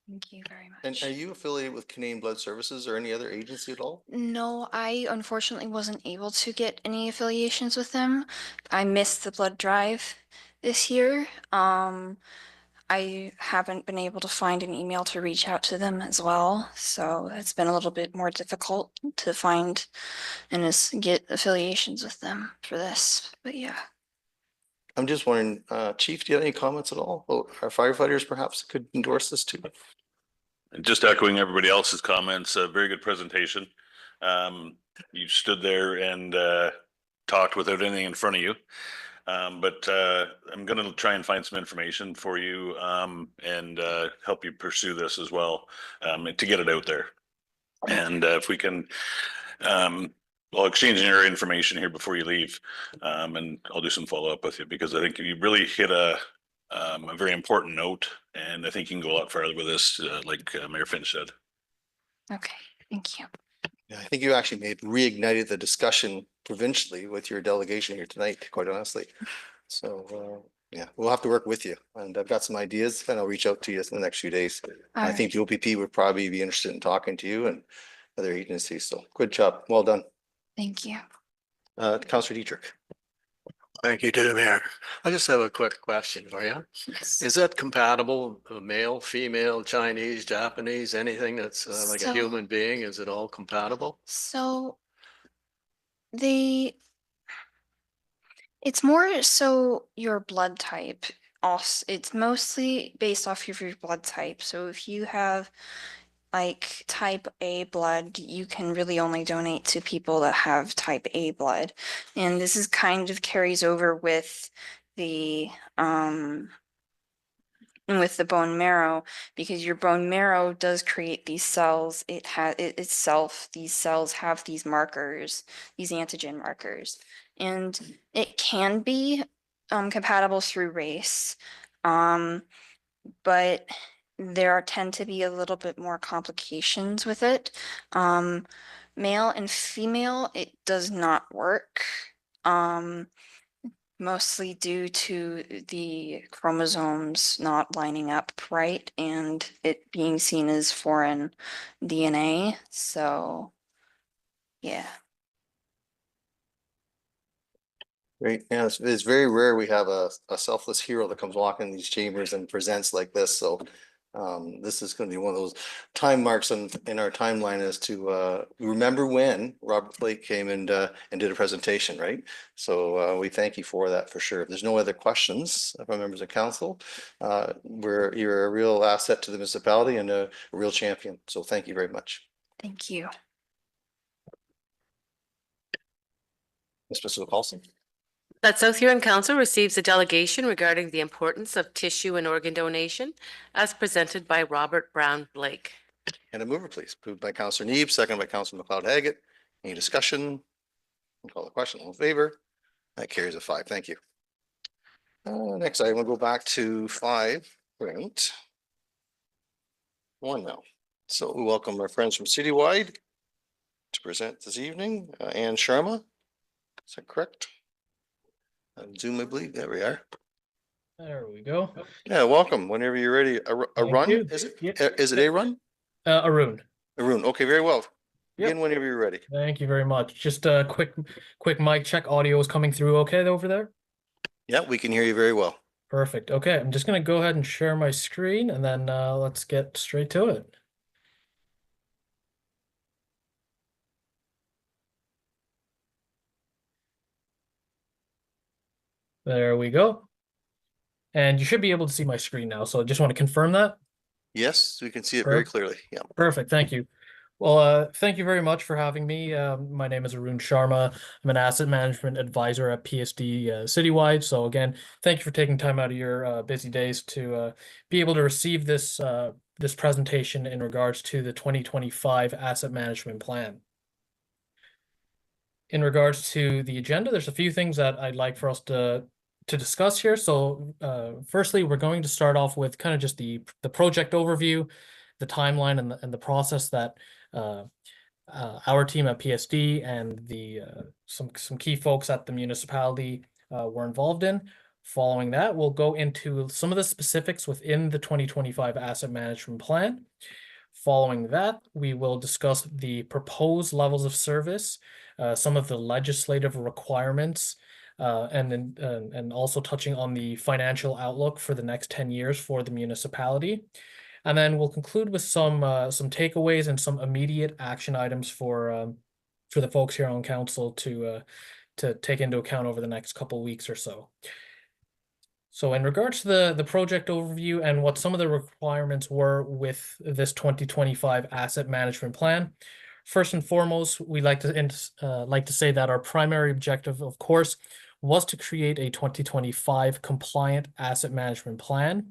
I: thank you very
A: And
I: much.
A: are you affiliated with Canadian Blood Services or any other agency at all?
I: No, I unfortunately wasn't able to get any affiliations with them. I missed the blood drive this year. I haven't been able to find an email to reach out to them as well, so it's been a little bit more difficult to find and get affiliations with them for this. But yeah.
A: I'm just wondering, Chief, do you have any comments at all? Well, our firefighters perhaps could endorse this too.
J: And just echoing everybody else's comments, a very good presentation. You stood there and talked without anything in front of you. But I'm going to try and find some information for you and help you pursue this as well to get it out there. And if we can, I'll exchange your information here before you leave, and I'll do some follow up with you because I think you really hit a very important note, and I think you can go a lot further with this, like Mayor Finch said.
I: Okay, thank you.
A: Yeah, I think you actually reignited the discussion provincially with your delegation here tonight, quite honestly. So, yeah, we'll have to work with you, and I've got some ideas and I'll reach out to you in the next few days. I think the OPP would probably be interested in talking to you and other agencies. So good job. Well done.
I: Thank you.
A: Councillor Dietrich.
K: Thank you to the mayor. I just have a quick question for you. Is that compatible, male, female, Chinese, Japanese, anything that's like a
I: So-
K: human being? Is it all compatible?
I: So it's more so your blood type. Also, it's mostly based off of your blood type. So if you have like type A blood, you can really only donate to people that have type A blood. And this is kind of carries over with the bone marrow, because your bone marrow does create these cells. It has itself, these cells have these markers, these antigen markers, and it can be compatible through race. But there tend to be a little bit more complications with it. Male and female, it does not work. Mostly due to the chromosomes not lining up right and it being seen as foreign DNA. So, yeah.
A: Great. Yeah, it's very rare we have a selfless hero that comes walking these chambers and presents like this. So This is going to be one of those time marks in our timeline as to remember when Robert Blake came and did a presentation, right? So we thank you for that for sure. If there's no other questions from members of council, you're a real asset to the municipality and a real champion. So thank you very much.
I: Thank you.
A: Mr. Paulson.
B: That South Huron Council receives a delegation regarding the importance of tissue and organ donation as presented by Robert Brown Blake.
A: And a mover, please. Moved by Councillor Neeb, second by Councillor McLeod-Haggett. Any discussion? I'll call the question. All in favor? That carries a 5. Thank you. Next item, we'll go back to 5.1 now. So we welcome our friends from Citywide to present this evening. Ann Sharma, is that correct? On Zoom, I believe. There we are.
L: There we go.
A: Yeah, welcome. Whenever you're ready. A run?
L: you.
A: Is it?
L: Yep.
A: Is it a run?
L: Arun.
A: Arun. Okay, very well.
L: Yep.
A: Begin whenever you're ready.
L: Thank you very much. Just a quick mic check. Audio is coming through okay over there?
A: Yeah, we can hear you very well.
L: Perfect. Okay, I'm just going to go ahead and share my screen and then let's get straight to it. There we go. And you should be able to see my screen now. So I just want to confirm that.
A: Yes, we can see it very clearly. Yeah.
L: Perfect. Thank you. Well, thank you very much for having me. My name is Arun Sharma. I'm an asset management advisor at PSD Citywide. So again, thank you for taking time out of your busy days to be able to receive this this presentation in regards to the 2025 asset management plan. In regards to the agenda, there's a few things that I'd like for us to discuss here. So firstly, we're going to start off with kind of just the project overview, the timeline and the process that our team at PSD and the some key folks at the municipality were involved in. Following that, we'll go into some of the specifics within the 2025 asset management plan. Following that, we will discuss the proposed levels of service, some of the legislative requirements, and also touching on the financial outlook for the next 10 years for the municipality. And then we'll conclude with some takeaways and some immediate action items for the folks here on council to take into account over the next couple of weeks or so. So in regards to the project overview and what some of the requirements were with this 2025 asset management plan, first and foremost, we like to say that our primary objective, of course, was to create a 2025 compliant asset management plan.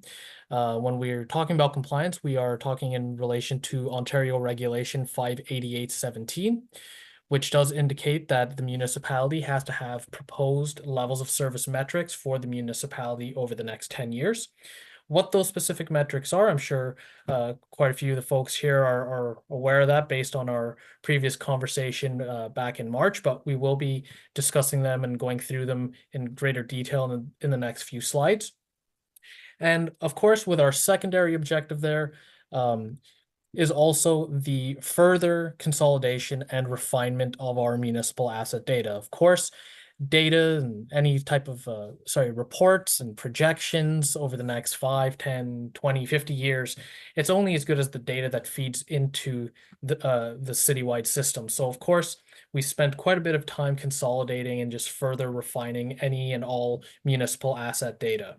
L: When we're talking about compliance, we are talking in relation to Ontario Regulation 58817, which does indicate that the municipality has to have proposed levels of service metrics for the municipality over the next 10 years. What those specific metrics are, I'm sure quite a few of the folks here are aware of that based on our previous conversation back in March, but we will be discussing them and going through them in greater detail in the next few slides. And of course, with our secondary objective there is also the further consolidation and refinement of our municipal asset data. Of course, data and any type of reports and projections over the next 5, 10, 20, 50 years, it's only as good as the data that feeds into the citywide system. So of course, we spent quite a bit of time consolidating and just further refining any and all municipal asset data.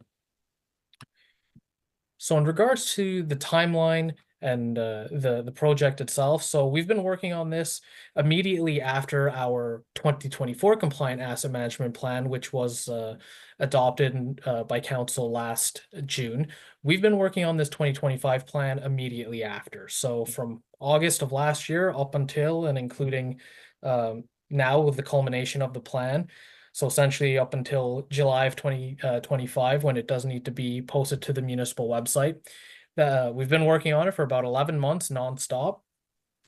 L: So in regards to the timeline and the project itself, so we've been working on this immediately after our 2024 compliant asset management plan, which was adopted by council last June. We've been working on this 2025 plan immediately after. So from August of last year up until and including now with the culmination of the plan. So essentially up until July of 2025, when it does need to be posted to the municipal website. We've been working on it for about 11 months nonstop.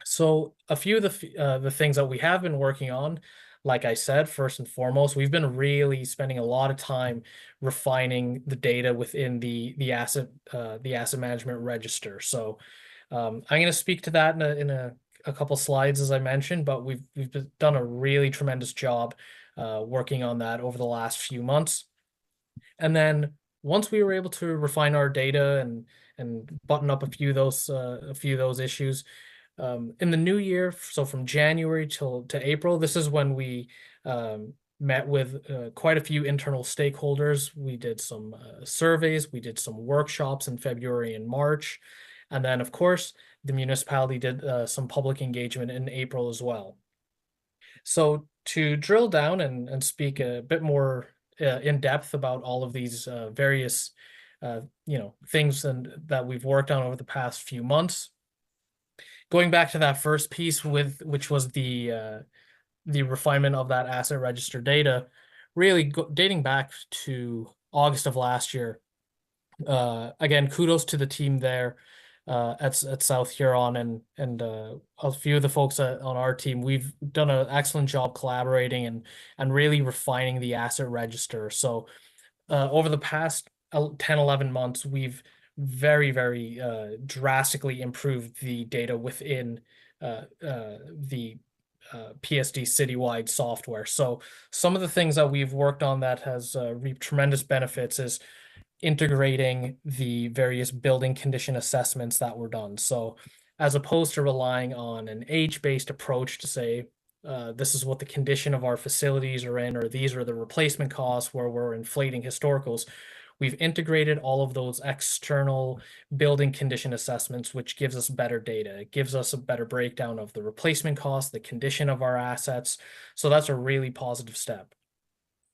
L: So a few of the things that we have been working on, like I said, first and foremost, we've been really spending a lot of time refining the data within the asset management register. So I'm going to speak to that in a couple slides, as I mentioned, but we've done a really tremendous job working on that over the last few months. And then once we were able to refine our data and button up a few of those issues, in the new year, so from January to April, this is when we met with quite a few internal stakeholders. We did some surveys, we did some workshops in February and March, and then of course the municipality did some public engagement in April as well. So to drill down and speak a bit more in depth about all of these various things that we've worked on over the past few months. Going back to that first piece which was the refinement of that asset register data, really dating back to August of last year. Again, kudos to the team there at South Huron and a few of the folks on our team. We've done an excellent job collaborating and really refining the asset register. So over the past 10-11 months, we've very drastically improved the data within the PSD citywide software. So some of the things that we've worked on that has reaped tremendous benefits is integrating the various building condition assessments that were done. So as opposed to relying on an age-based approach to say, this is what the condition of our facilities are in, or these are the replacement costs where we're inflating historicals, we've integrated all of those external building condition assessments, which gives us better data. It gives us a better breakdown of the replacement costs, the condition of our assets. So that's a really positive step.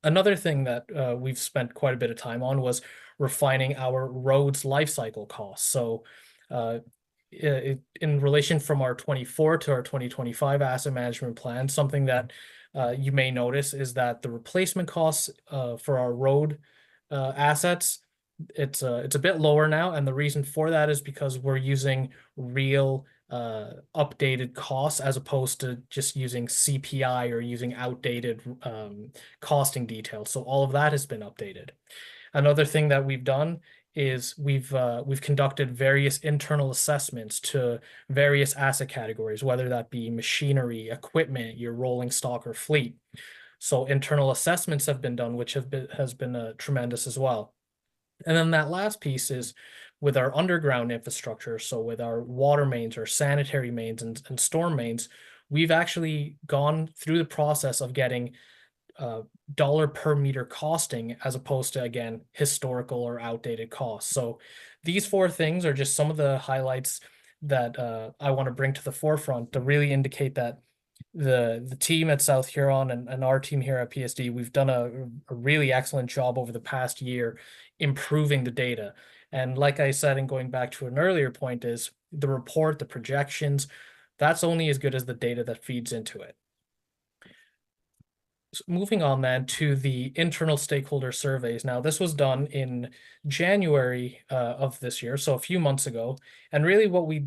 L: Another thing that we've spent quite a bit of time on was refining our roads life cycle costs. So in relation from our 24 to our 2025 asset management plan, something that you may notice is that the replacement costs for our road assets, it's a bit lower now, and the reason for that is because we're using real updated costs as opposed to just using CPI or using outdated costing details. So all of that has been updated. Another thing that we've done is we've conducted various internal assessments to various asset categories, whether that be machinery, equipment, your rolling stock or fleet. So internal assessments have been done, which has been tremendous as well. And then that last piece is with our underground infrastructure. So with our water mains, our sanitary mains and storm mains, we've actually gone through the process of getting dollar per meter costing as opposed to, again, historical or outdated costs. So these four things are just some of the highlights that I want to bring to the forefront to really indicate that the team at South Huron and our team here at PSD, we've done a really excellent job over the past year improving the data. And like I said, and going back to an earlier point, is the report, the projections, that's only as good as the data that feeds into it. So moving on then to the internal stakeholder surveys. Now, this was done in January of this year, so a few months ago. And really what we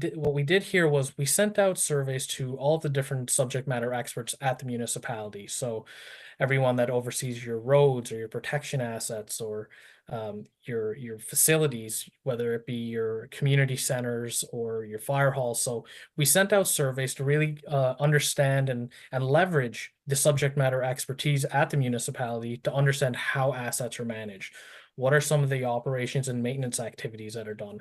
L: did here was we sent out surveys to all the different subject matter experts at the municipality. So everyone that oversees your roads or your protection assets or your facilities, whether it be your community centers or your fire halls. So we sent out surveys to really understand and leverage the subject matter expertise at the municipality to understand how assets are managed. What are some of the operations and maintenance activities that are done?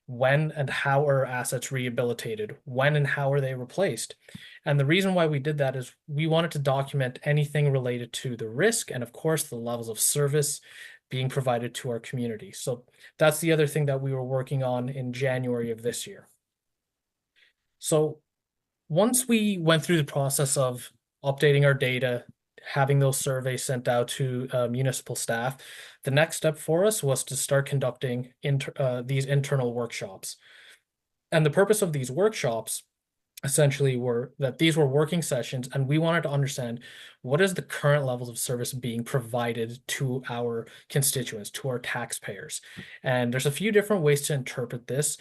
L: When and how are assets rehabilitated? When and how are they replaced? And the reason why we did that is we wanted to document anything related to the risk and, of course, the levels of service being provided to our community. So that's the other thing that we were working on in January of this year. So once we went through the process of updating our data, having those surveys sent out to municipal staff, the next step for us was to start conducting these internal workshops. And the purpose of these workshops essentially were that these were working sessions, and we wanted to understand what is the current levels of service being provided to our constituents, to our taxpayers. And there's a few different ways to interpret this.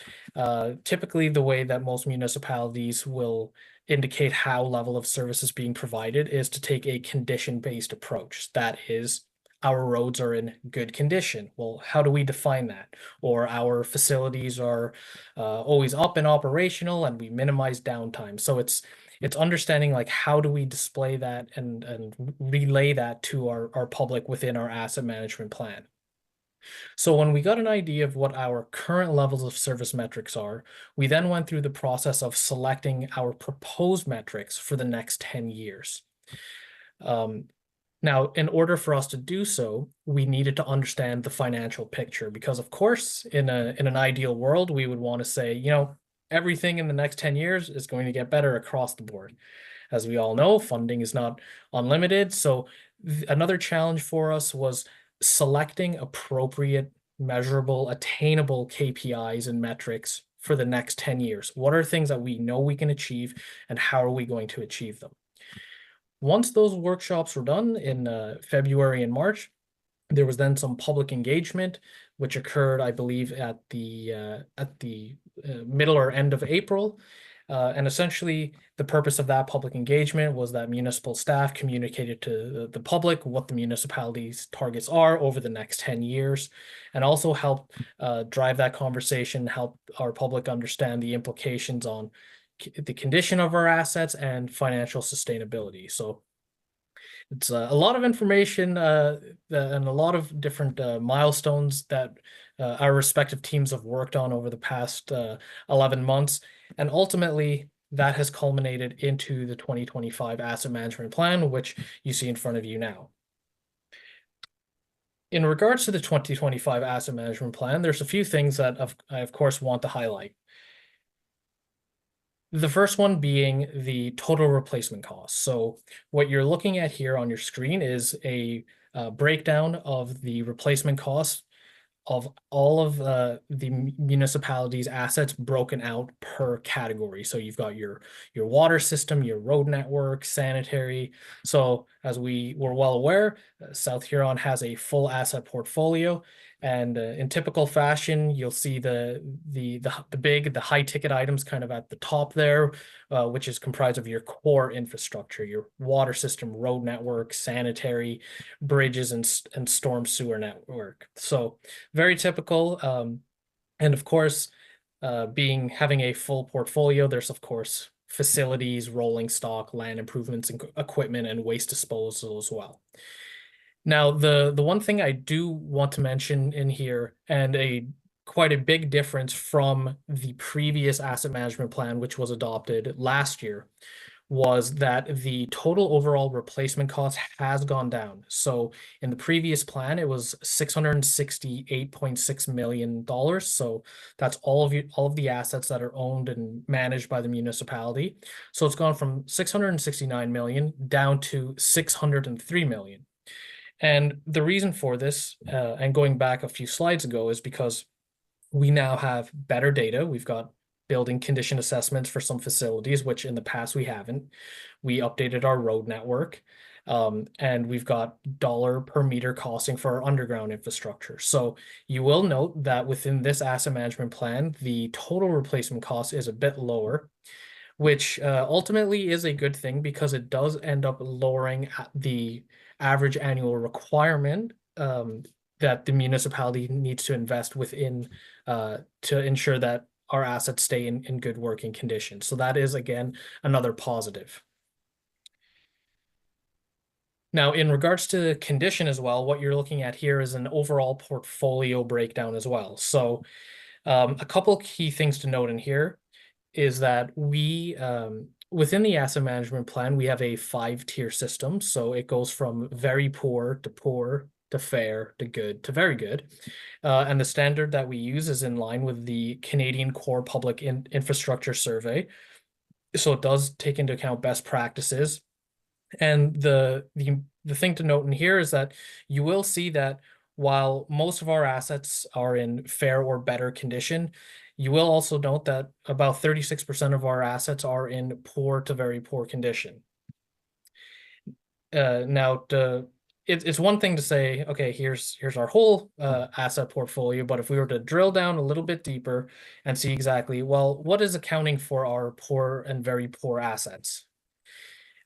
L: Typically, the way that most municipalities will indicate how level of service is being provided is to take a condition-based approach. That is, our roads are in good condition. Well, how do we define that? Or our facilities are always up and operational and we minimize downtime. So it's understanding like how do we display that and relay that to our public within our asset management plan. So when we got an idea of what our current levels of service metrics are, we then went through the process of selecting our proposed metrics for the next 10 years. Now, in order for us to do so, we needed to understand the financial picture because, of course, in an ideal world, we would want to say, you know, everything in the next 10 years is going to get better across the board. As we all know, funding is not unlimited. So another challenge for us was selecting appropriate, measurable, attainable KPIs and metrics for the next 10 years. What are things that we know we can achieve, and how are we going to achieve them? Once those workshops were done in February and March, there was then some public engagement, which occurred, I believe, at the middle or end of April. And essentially, the purpose of that public engagement was that municipal staff communicated to the public what the municipality's targets are over the next 10 years, and also help drive that conversation, help our public understand the implications on the condition of our assets and financial sustainability. So it's a lot of information and a lot of different milestones that our respective teams have worked on over the past 11 months. And ultimately, that has culminated into the 2025 Asset Management Plan, which you see in front of you now. In regards to the 2025 Asset Management Plan, there's a few things that I, of course, want to highlight. The first one being the total replacement cost. So what you're looking at here on your screen is a breakdown of the replacement cost of all of the municipality's assets broken out per category. So you've got your water system, your road network, sanitary. So as we were well aware, South Huron has a full asset portfolio. And in typical fashion, you'll see the high ticket items kind of at the top there, which is comprised of your core infrastructure, your water system, road network, sanitary, bridges, and storm sewer network. So very typical. And of course, having a full portfolio, there's of course facilities, rolling stock, land improvements, and equipment, and waste disposal as well. Now, the one thing I do want to mention in here, and quite a big difference from the previous asset management plan, which was adopted last year, was that the total overall replacement cost has gone down. So in the previous plan, it was $668.6 million. So that's all of the assets that are owned and managed by the municipality. So it's gone from 669 million down to 603 million. And the reason for this, and going back a few slides ago, is because we now have better data. We've got building condition assessments for some facilities, which in the past we haven't. We updated our road network, and we've got dollar per meter costing for our underground infrastructure. So you will note that within this asset management plan, the total replacement cost is a bit lower, which ultimately is a good thing because it does end up lowering the average annual requirement that the municipality needs to invest within to ensure that our assets stay in good working condition. So that is, again, another positive. Now, in regards to condition as well, what you're looking at here is an overall portfolio breakdown as well. So a couple key things to note in here is that we within the asset management plan, we have a 5-tier system. So it goes from very poor to fair to good to very good. And the standard that we use is in line with the Canadian Core Public Infrastructure Survey. So it does take into account best practices. And the thing to note in here is that you will see that while most of our assets are in fair or better condition, you will also note that about 36% of our assets are in poor to very poor condition. Now, it's one thing to say, okay, here's our whole asset portfolio, but if we were to drill down a little bit deeper and see exactly, well, what is accounting for our poor and very poor assets?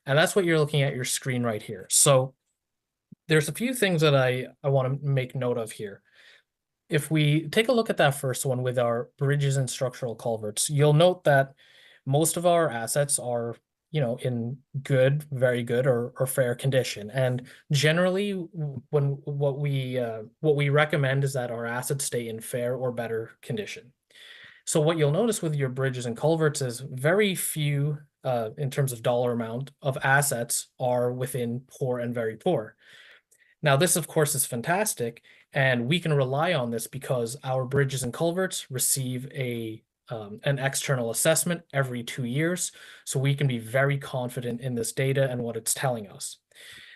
L: And that's what you're looking at your screen right here. So there's a few things that I want to make note of here. If we take a look at that first one with our bridges and structural culverts, you'll note that most of our assets are in good, very good, or fair condition. And generally, when what we recommend is that our assets stay in fair or better condition. So what you'll notice with your bridges and culverts is very few, in terms of dollar amount of assets, are within poor and very poor. Now, this, of course, is fantastic, and we can rely on this because our bridges and culverts receive an external assessment every 2 years, so we can be very confident in this data and what it's telling us.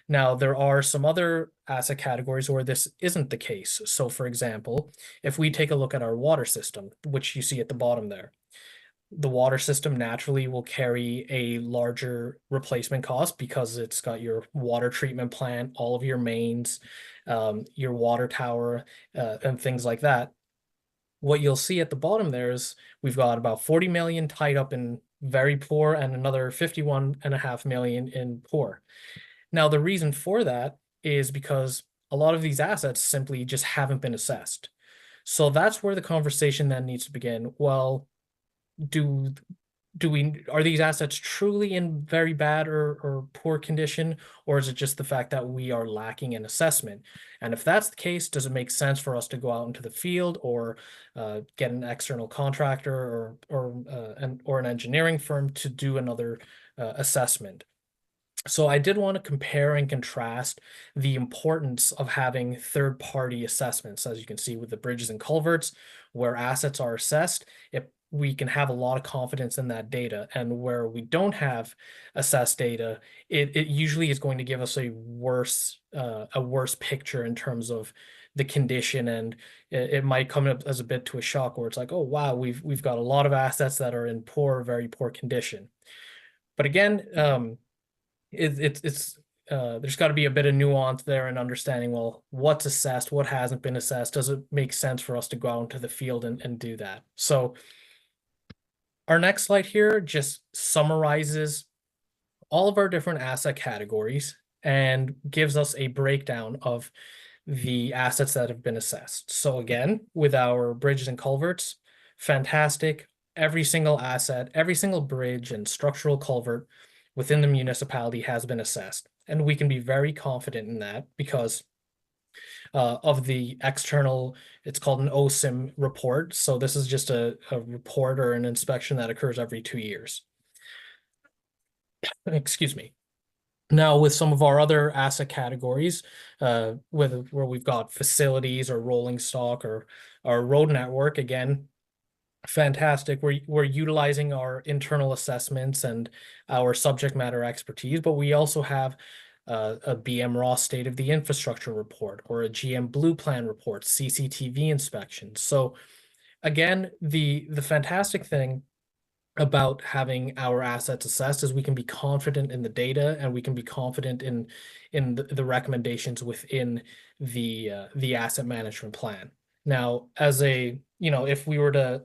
L: Now, there are some other asset categories where this isn't the case. So, for example, if we take a look at our water system, which you see at the bottom there, the water system naturally will carry a larger replacement cost because it's got your water treatment plant, all of your mains, your water tower, and things like that. What you'll see at the bottom there is we've got about 40 million tied up in very poor and another 51.5 million in poor. Now, the reason for that is because a lot of these assets simply just haven't been assessed. So that's where the conversation then needs to begin. Well, are these assets truly in very bad or poor condition, or is it just the fact that we are lacking an assessment? And if that's the case, does it make sense for us to go out into the field or get an external contractor or an engineering firm to do another assessment? So I did want to compare and contrast the importance of having third-party assessments. As you can see with the bridges and culverts, where assets are assessed, we can have a lot of confidence in that data. And where we don't have assessed data, it usually is going to give us a worse picture in terms of the condition, and it might come up as a bit to a shock where it's like, oh wow, we've got a lot of assets that are in poor, very poor condition. But again, there's got to be a bit of nuance there in understanding, well, what's assessed, what hasn't been assessed. Does it make sense for us to go out into the field and do that? So our next slide here just summarizes all of our different asset categories and gives us a breakdown of the assets that have been assessed. So again, with our bridges and culverts, fantastic. Every single asset, every single bridge and structural culvert within the municipality has been assessed. And we can be very confident in that because of the external, it's called an OSIM report. So this is just a report or an inspection that occurs every 2 years. Excuse me. Now, with some of our other asset categories, where we've got facilities or rolling stock or our road network, again, fantastic. We're utilizing our internal assessments and our subject matter expertise, but we also have a BM Ross State of the Infrastructure report or a GM Blue Plan report, CCTV inspections. So again, the fantastic thing about having our assets assessed is we can be confident in the data and we can be confident in the recommendations within the asset management plan. Now, as if we were to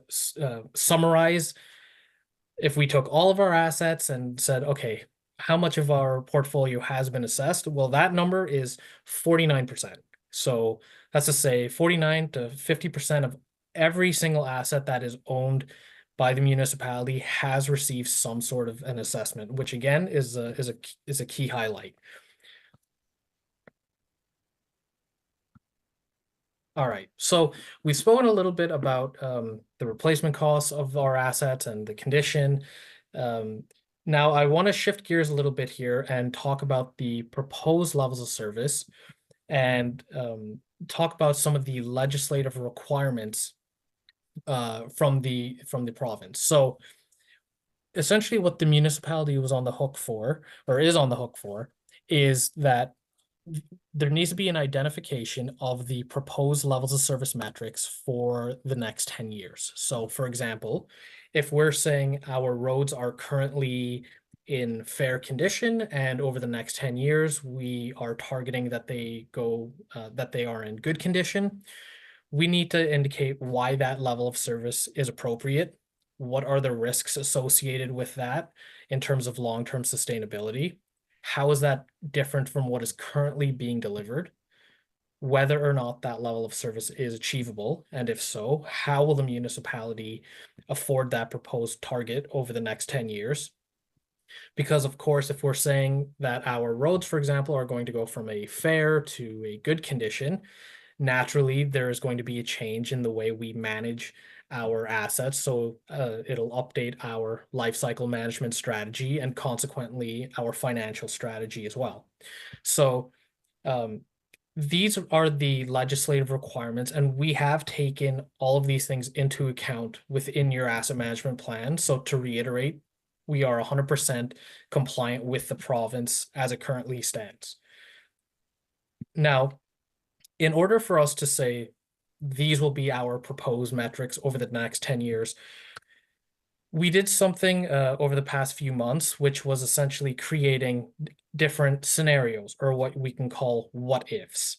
L: summarize, if we took all of our assets and said, okay, how much of our portfolio has been assessed? Well, that number is 49%. So that's to say 49 to 50% of every single asset that is owned by the municipality has received some sort of an assessment, which again is a key highlight. All right, so we've spoken a little bit about the replacement costs of our assets and the condition. Now I want to shift gears a little bit here and talk about the proposed levels of service and talk about some of the legislative requirements from the province. So essentially what the municipality was on the hook for, or is on the hook for, is that there needs to be an identification of the proposed levels of service metrics for the next 10 years. So for example, if we're saying our roads are currently in fair condition and over the next 10 years, we are targeting that they are in good condition, we need to indicate why that level of service is appropriate. What are the risks associated with that in terms of long-term sustainability? How is that different from what is currently being delivered? Whether or not that level of service is achievable, and if so, how will the municipality afford that proposed target over the next 10 years? Because of course, if we're saying that our roads, for example, are going to go from a fair to a good condition, naturally there is going to be a change in the way we manage our assets. So it'll update our life cycle management strategy and consequently our financial strategy as well. So these are the legislative requirements, and we have taken all of these things into account within your asset management plan. So to reiterate, we are 100% compliant with the province as it currently stands. Now, in order for us to say these will be our proposed metrics over the next 10 years, we did something over the past few months, which was essentially creating different scenarios, or what we can call what ifs.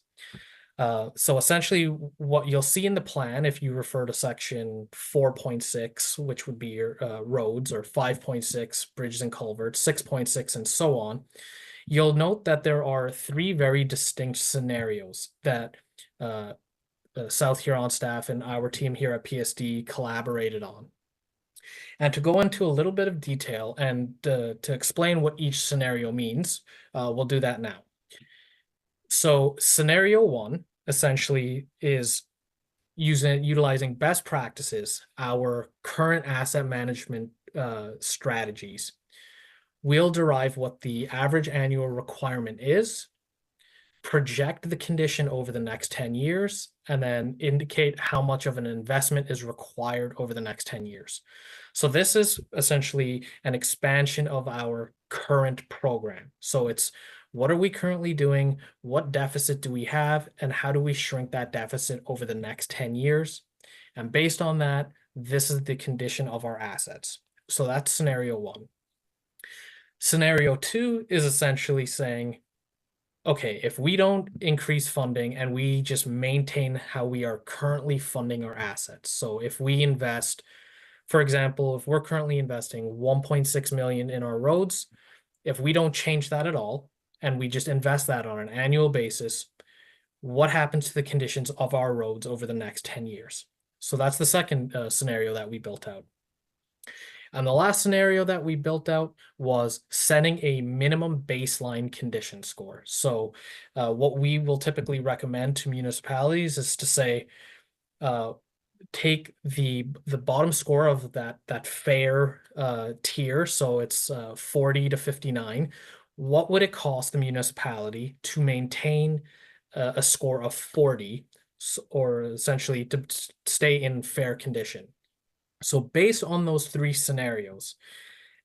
L: So essentially what you'll see in the plan, if you refer to section 4.6, which would be your roads, or 5.6 bridges and culverts, 6.6 and so on, you'll note that there are three very distinct scenarios that South Huron staff and our team here at PSD collaborated on. And to go into a little bit of detail and to explain what each scenario means, we'll do that now. So scenario one essentially is utilizing best practices, our current asset management strategies. We'll derive what the average annual requirement is, project the condition over the next 10 years, and then indicate how much of an investment is required over the next 10 years. So this is essentially an expansion of our current program. So it's, what are we currently doing? What deficit do we have? And how do we shrink that deficit over the next 10 years? And based on that, this is the condition of our assets. So that's scenario one. Scenario two is essentially saying, okay, if we don't increase funding and we just maintain how we are currently funding our assets. So if we invest, for example, if we're currently investing 1.6 million in our roads, if we don't change that at all, and we just invest that on an annual basis, what happens to the conditions of our roads over the next 10 years? So that's the second scenario that we built out. And the last scenario that we built out was setting a minimum baseline condition score. So what we will typically recommend to municipalities is to say, take the bottom score of that fair tier, so it's 40 to 59. What would it cost the municipality to maintain a score of 40, or essentially to stay in fair condition? So based on those three scenarios,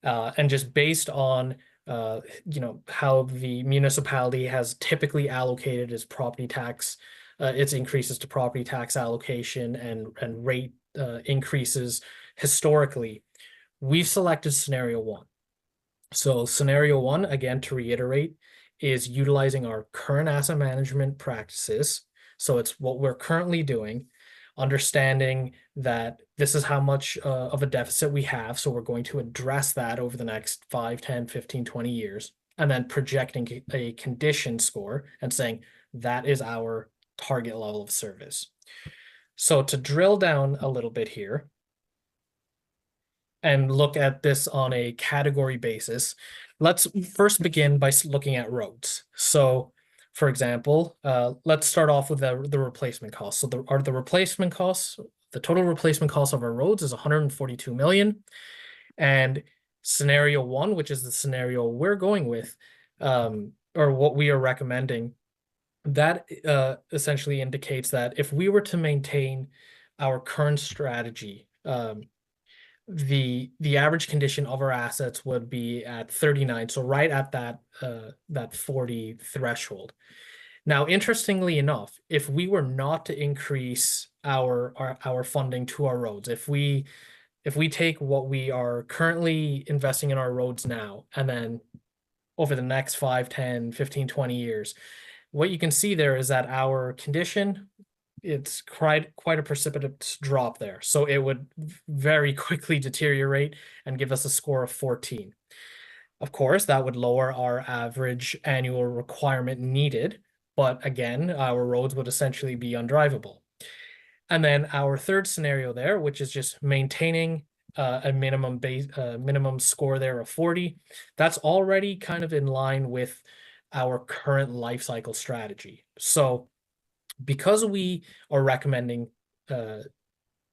L: and just based on how the municipality has typically allocated its property tax, its increases to property tax allocation and rate increases historically, we've selected scenario one. So scenario one, again, to reiterate, is utilizing our current asset management practices. So it's what we're currently doing, understanding that this is how much of a deficit we have. So we're going to address that over the next 5, 10, 15, 20 years, and then projecting a condition score and saying that is our target level of service. So to drill down a little bit here and look at this on a category basis, let's first begin by looking at roads. So for example, let's start off with the replacement costs. So the replacement costs, the total replacement cost of our roads is 142 million. And scenario one, which is the scenario we're going with, or what we are recommending, that essentially indicates that if we were to maintain our current strategy, the average condition of our assets would be at 39, so right at that 40 threshold. Now, interestingly enough, if we were not to increase our funding to our roads, if we take what we are currently investing in our roads now, and then over the next 5, 10, 15, 20 years, what you can see there is that our condition, it's quite a precipitous drop there. So it would very quickly deteriorate and give us a score of 14. Of course, that would lower our average annual requirement needed, but again, our roads would essentially be undrivable. And then our third scenario there, which is just maintaining a minimum score there of 40. That's already kind of in line with our current life cycle strategy. So because we are recommending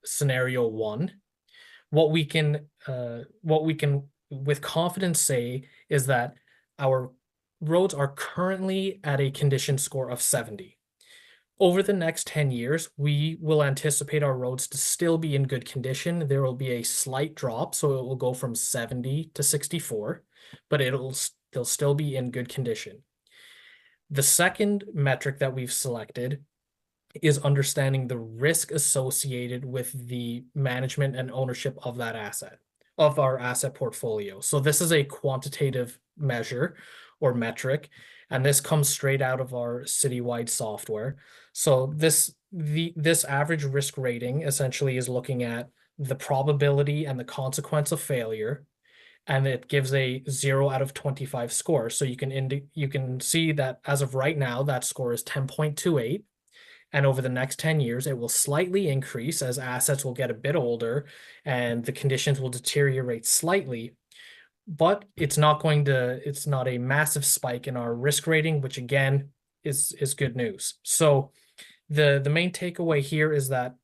L: scenario 1, what we can with confidence say is that our roads are currently at a condition score of 70. Over the next 10 years, we will anticipate our roads to still be in good condition. There will be a slight drop, so it will go from 70 to 64, but they'll still be in good condition. The second metric that we've selected is understanding the risk associated with the management and ownership of that asset, of our asset portfolio. So this is a quantitative measure or metric, and this comes straight out of our citywide software. So this average risk rating essentially is looking at the probability and the consequence of failure, and it gives a 0 out of 25 score. So you can see that as of right now, that score is 10.28. And over the next 10 years, it will slightly increase as assets will get a bit older and the conditions will deteriorate slightly. But it's not a massive spike in our risk rating, which again is good news. So the main takeaway here is that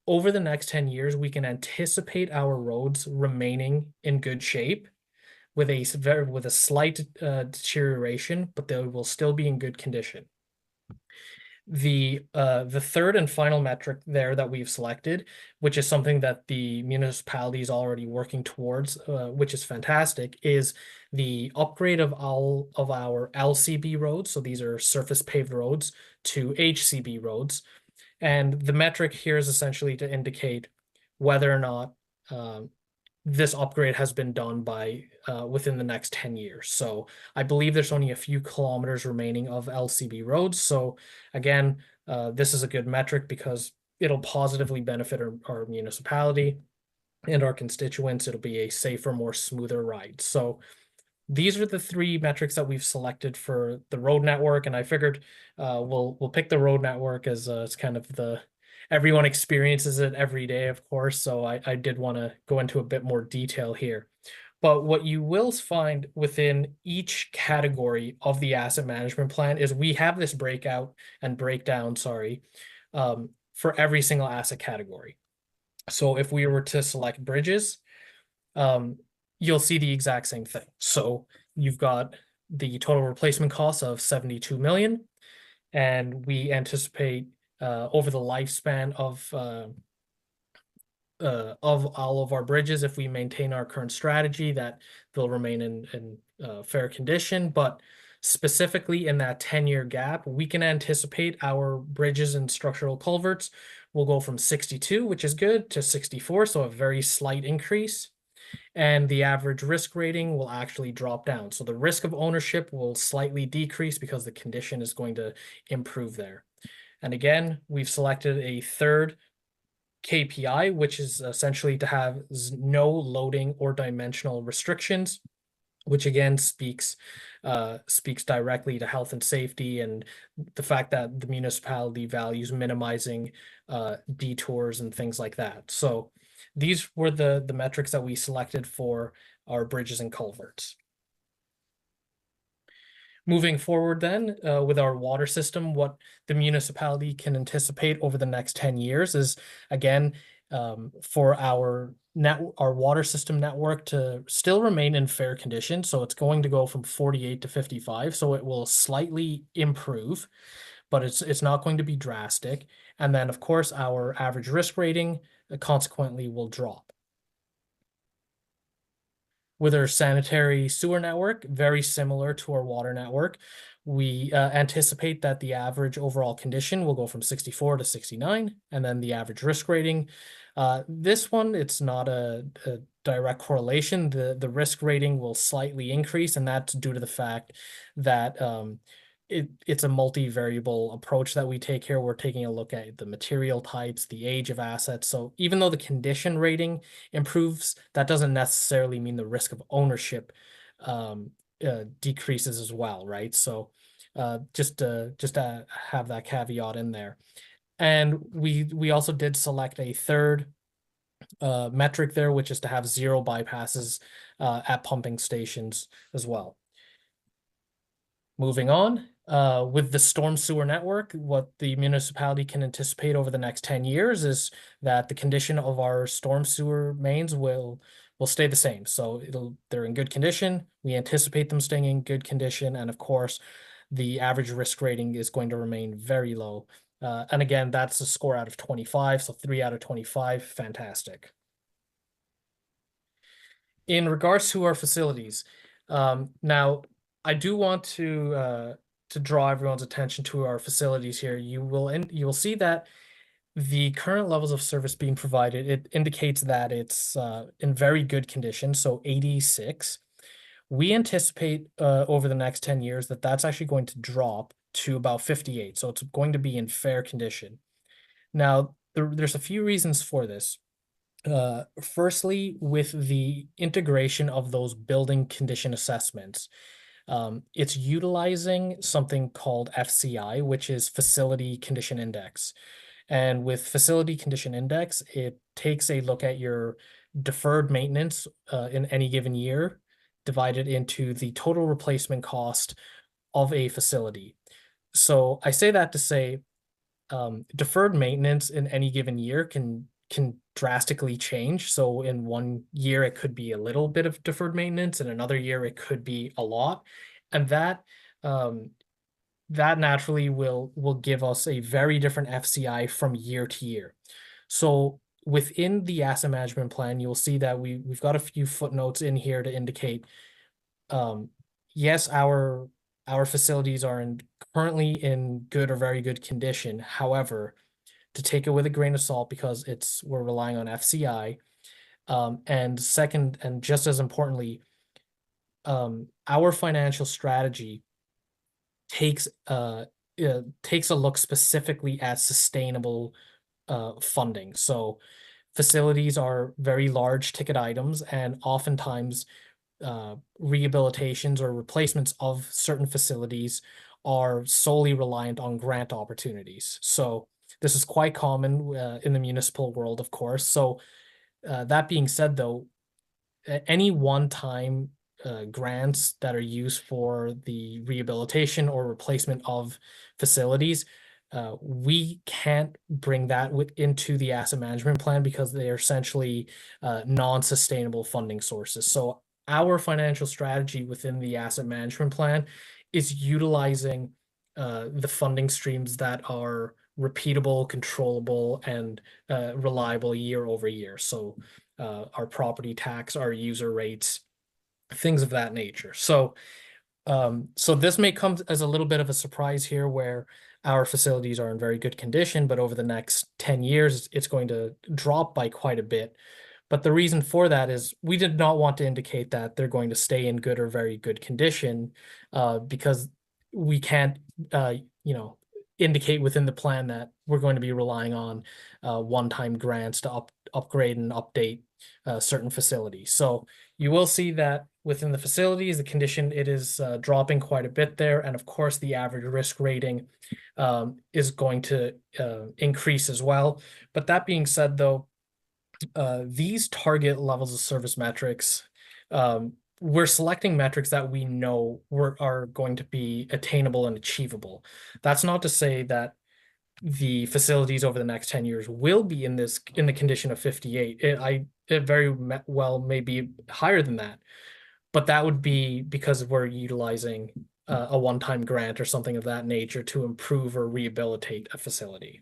L: over the next 10 years, we can anticipate our roads remaining in good shape with a slight deterioration, but they will still be in good condition. The third and final metric there that we've selected, which is something that the municipality is already working towards, which is fantastic, is the upgrade of all of our LCB roads. So these are surface paved roads to HCB roads. And the metric here is essentially to indicate whether or not this upgrade has been done by within the next 10 years. So I believe there's only a few kilometers remaining of LCB roads. So again, this is a good metric because it'll positively benefit our municipality and our constituents. It'll be a safer, more smoother ride. So these are the 3 metrics that we've selected for the road network, and I figured we'll pick the road network as it's kind of everyone experiences it every day, of course. So I did want to go into a bit more detail here. But what you will find within each category of the asset management plan is we have this breakdown, for every single asset category. So if we were to select bridges, you'll see the exact same thing. So you've got the total replacement cost of 72 million, and we anticipate over the lifespan of all of our bridges, if we maintain our current strategy, that they'll remain in fair condition. But specifically in that 10-year gap, we can anticipate our bridges and structural culverts will go from 62, which is good, to 64, so a very slight increase. And the average risk rating will actually drop down. So the risk of ownership will slightly decrease because the condition is going to improve there. And again, we've selected a third KPI, which is essentially to have no loading or dimensional restrictions, which again speaks directly to health and safety and the fact that the municipality values minimizing detours and things like that. So these were the metrics that we selected for our bridges and culverts. Moving forward then, with our water system, what the municipality can anticipate over the next 10 years is, again, for our water system network to still remain in fair condition. So it's going to go from 48 to 55. So it will slightly improve, but it's not going to be drastic. And then, of course, our average risk rating consequently will drop. With our sanitary sewer network, very similar to our water network, we anticipate that the average overall condition will go from 64 to 69, and then the average risk rating. This one, it's not a direct correlation. The risk rating will slightly increase, and that's due to the fact that it's a multivariable approach that we take here. We're taking a look at the material types, the age of assets. So even though the condition rating improves, that doesn't necessarily mean the risk of ownership decreases as well, right? So just to have that caveat in there. And we also did select a third metric there, which is to have 0 bypasses at pumping stations as well. Moving on, with the storm sewer network, what the municipality can anticipate over the next 10 years is that the condition of our storm sewer mains will stay the same. So they're in good condition. We anticipate them staying in good condition. And of course, the average risk rating is going to remain very low. And again, that's a score out of 25. So 3 out of 25, fantastic. In regards to our facilities, now I do want to draw everyone's attention to our facilities here. You will see that the current levels of service being provided, it indicates that it's in very good condition, so 86. We anticipate over the next 10 years that that's actually going to drop to about 58, so it's going to be in fair condition. Now, there's a few reasons for this. Firstly, with the integration of those building condition assessments, it's utilizing something called FCI, which is Facility Condition Index. And with Facility Condition Index, it takes a look at your deferred maintenance in any given year, divided into the total replacement cost of a facility. So I say that to say deferred maintenance in any given year can drastically change. So in one year, it could be a little bit of deferred maintenance, and another year it could be a lot. And that naturally will give us a very different FCI from year to year. So within the asset management plan, you'll see that we've got a few footnotes in here to indicate, yes, our facilities are currently in good or very good condition. However, to take it with a grain of salt, because we're relying on FCI. And second, and just as importantly, our financial strategy takes a look specifically at sustainable funding. So facilities are very large ticket items, and oftentimes rehabilitations or replacements of certain facilities are solely reliant on grant opportunities. So this is quite common in the municipal world, of course. So that being said, though, any one-time grants that are used for the rehabilitation or replacement of facilities, we can't bring that into the asset management plan because they are essentially non-sustainable funding sources. So our financial strategy within the asset management plan is utilizing the funding streams that are repeatable, controllable, and reliable year over year. So our property tax, our user rates, things of that nature. So this may come as a little bit of a surprise here, where our facilities are in very good condition, but over the next 10 years, it's going to drop by quite a bit. But the reason for that is we did not want to indicate that they're going to stay in good or very good condition, because we can't, indicate within the plan that we're going to be relying on one-time grants to upgrade and update certain facilities. So you will see that within the facilities, the condition, it is dropping quite a bit there. And of course, the average risk rating is going to increase as well. But that being said, though, these target levels of service metrics, we're selecting metrics that we know are going to be attainable and achievable. That's not to say that the facilities over the next 10 years will be in the condition of 58. It very well may be higher than that, but that would be because we're utilizing a one-time grant or something of that nature to improve or rehabilitate a facility.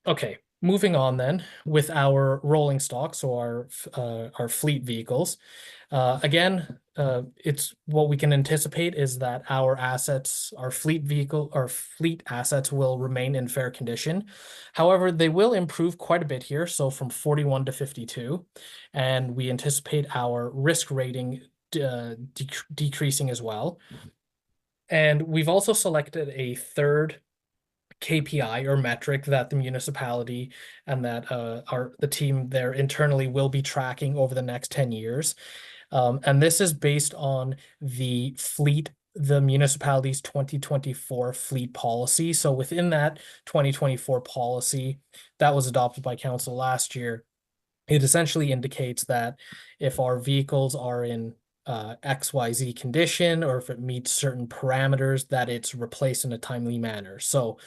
L: Okay. Moving on then with our rolling stock, so our fleet vehicles. Again, it's what we can anticipate is that our fleet assets will remain in fair condition. However, they will improve quite a bit here, so from 41 to 52, and we anticipate our risk rating decreasing as well. And we've also selected a third KPI or metric that the municipality and that the team there internally will be tracking over the next 10 years. And this is based on the fleet the municipality's 2024 fleet policy. So within that 2024 policy that was adopted by council last year, it essentially indicates that if our vehicles are in XYZ condition, or if it meets certain parameters, that it's replaced in a timely manner. So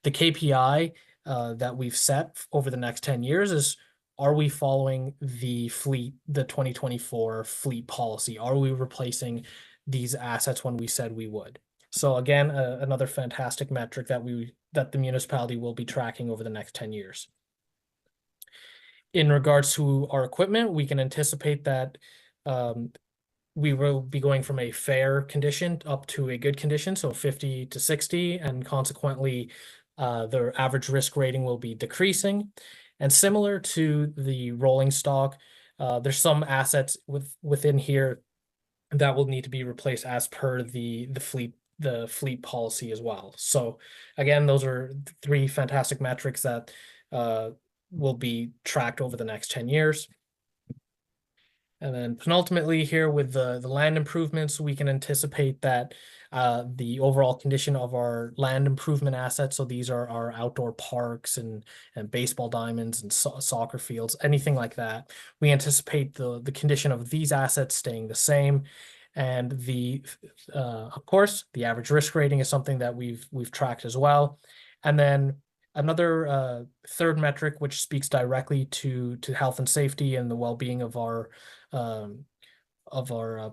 L: the KPI that we've set over the next 10 years is, are we following the 2024 fleet policy? Are we replacing these assets when we said we would? So again, another fantastic metric that the municipality will be tracking over the next 10 years. In regards to our equipment, we can anticipate that we will be going from a fair condition up to a good condition, so 50 to 60, and consequently the average risk rating will be decreasing. And similar to the rolling stock, there's some assets within here that will need to be replaced as per the fleet policy as well. So again, those are three fantastic metrics that will be tracked over the next 10 years. And then penultimately here with the land improvements, we can anticipate that the overall condition of our land improvement assets, so these are our outdoor parks and baseball diamonds and soccer fields, anything like that, we anticipate the condition of these assets staying the same. And of course, the average risk rating is something that we've tracked as well. And then another third metric, which speaks directly to health and safety and the well-being of our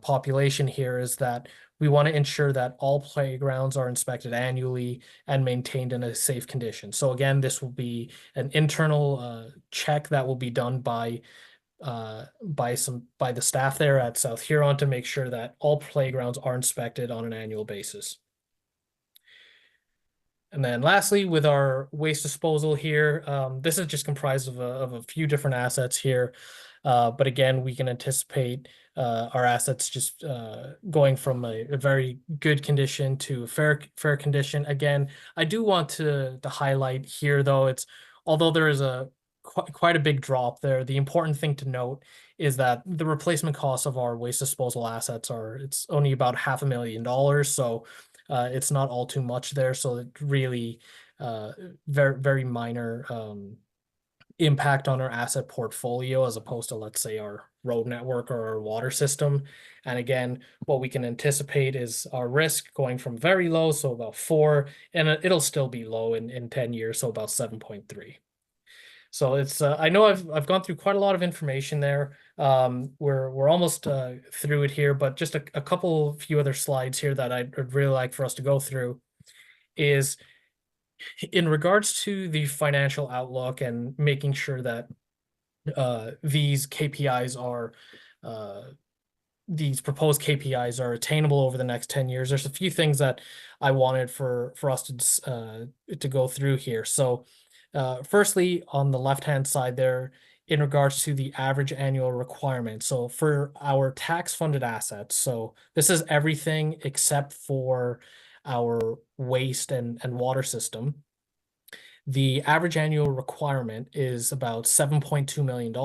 L: population here, is that we want to ensure that all playgrounds are inspected annually and maintained in a safe condition. So again, this will be an internal check that will be done by the staff there at South Huron to make sure that all playgrounds are inspected on an annual basis. And then lastly, with our waste disposal here, this is just comprised of a few different assets here. But again, we can anticipate our assets just going from a very good condition to a fair condition. Again, I do want to highlight here, though, although there is quite a big drop there, the important thing to note is that the replacement cost of our waste disposal assets it's only about $500,000. So it's not all too much there. So it really very, very minor impact on our asset portfolio as opposed to, let's say, our road network or our water system. And again, what we can anticipate is our risk going from very low, so about 4, and it'll still be low in 10 years, so about 7.3. So it's I know I've gone through quite a lot of information there. We're almost through it here, but just a few other slides here that I'd really like for us to go through is in regards to the financial outlook and making sure that these KPIs are these proposed KPIs are attainable over the next 10 years. There's a few things that I wanted for us to go through here. So firstly, on the left-hand side there, in regards to the average annual requirement. So for our tax-funded assets, so this is everything except for our waste and water system. The average annual requirement is about $7.2 million,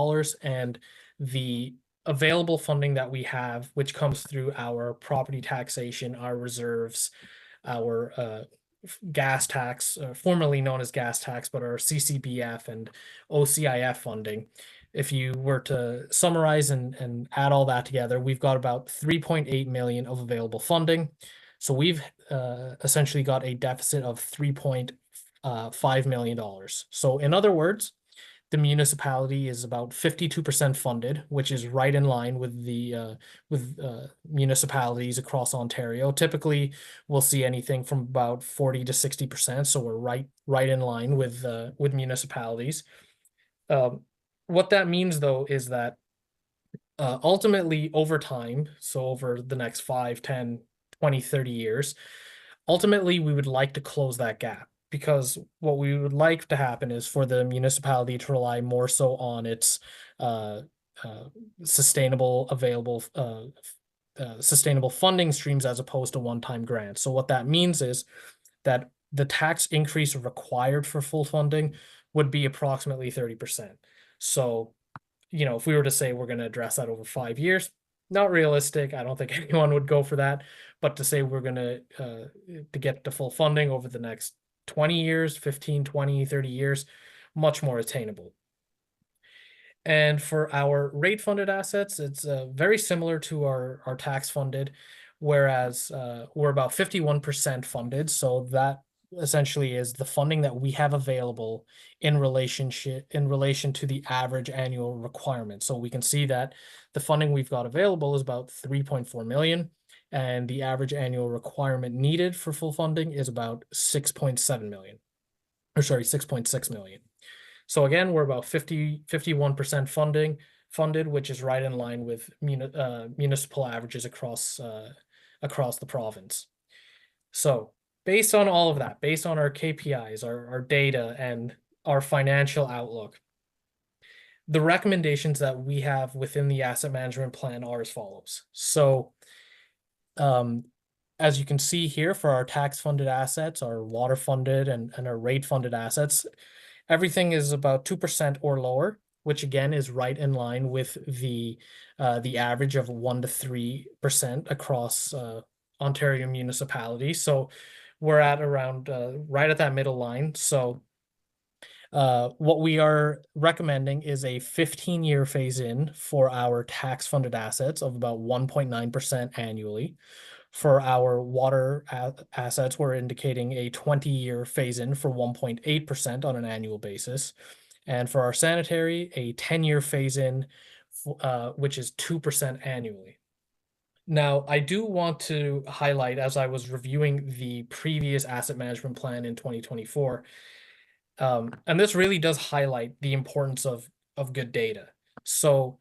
L: and the available funding that we have, which comes through our property taxation, our reserves, our gas tax, formerly known as gas tax, but our CCBF and OCIF funding. If you were to summarize and add all that together, we've got about 3.8 million of available funding. So we've essentially got a deficit of $3.5 million. So in other words, the municipality is about 52% funded, which is right in line with the municipalities across Ontario. Typically, we'll see anything from about 40 to 60%. So we're right in line with municipalities. What that means, though, is that ultimately over time, so over the next 5, 10, 20, 30 years, ultimately we would like to close that gap. Because what we would like to happen is for the municipality to rely more so on its sustainable funding streams as opposed to one-time grants. So what that means is that the tax increase required for full funding would be approximately 30%. So, if we were to say we're going to address that over 5 years, not realistic. I don't think anyone would go for that. But to say we're gonna to get the full funding over the next 20 years, 15, 20, 30 years, much more attainable. And for our rate funded assets, it's very similar to our tax funded, whereas we're about 51% funded. So that essentially is the funding that we have available in relation to the average annual requirement. So we can see that the funding we've got available is about 3.4 million, and the average annual requirement needed for full funding is about 6.7 million, or sorry, 6.6 million. So again, we're about 51% funded, which is right in line with municipal averages across the province. So based on all of that, based on our KPIs, our data, and our financial outlook, the recommendations that we have within the asset management plan are as follows. So as you can see here, for our tax funded assets, our water funded and our rate funded assets, everything is about 2% or lower, which again is right in line with the average of 1 to 3% across Ontario municipalities. So we're at around right at that middle line. So what we are recommending is a 15-year phase-in for our tax-funded assets of about 1.9% annually. For our water assets, we're indicating a 20-year phase-in for 1.8% on an annual basis. And for our sanitary, a 10-year phase-in, which is 2% annually. Now, I do want to highlight, as I was reviewing the previous asset management plan in 2024, and this really does highlight the importance of good data. So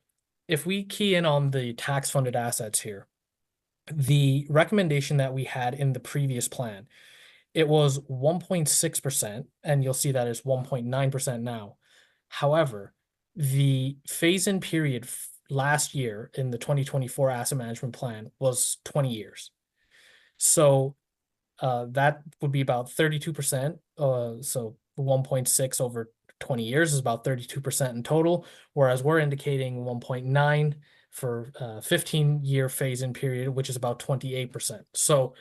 L: if we key in on the tax-funded assets here, the recommendation that we had in the previous plan, it was 1.6%, and you'll see that is 1.9% now. However, the phase-in period last year in the 2024 asset management plan was 20 years. So that would be about 32%. So 1.6 over 20 years is about 32% in total, whereas we're indicating 1.9 for 15-year phase-in period, which is about 28%. So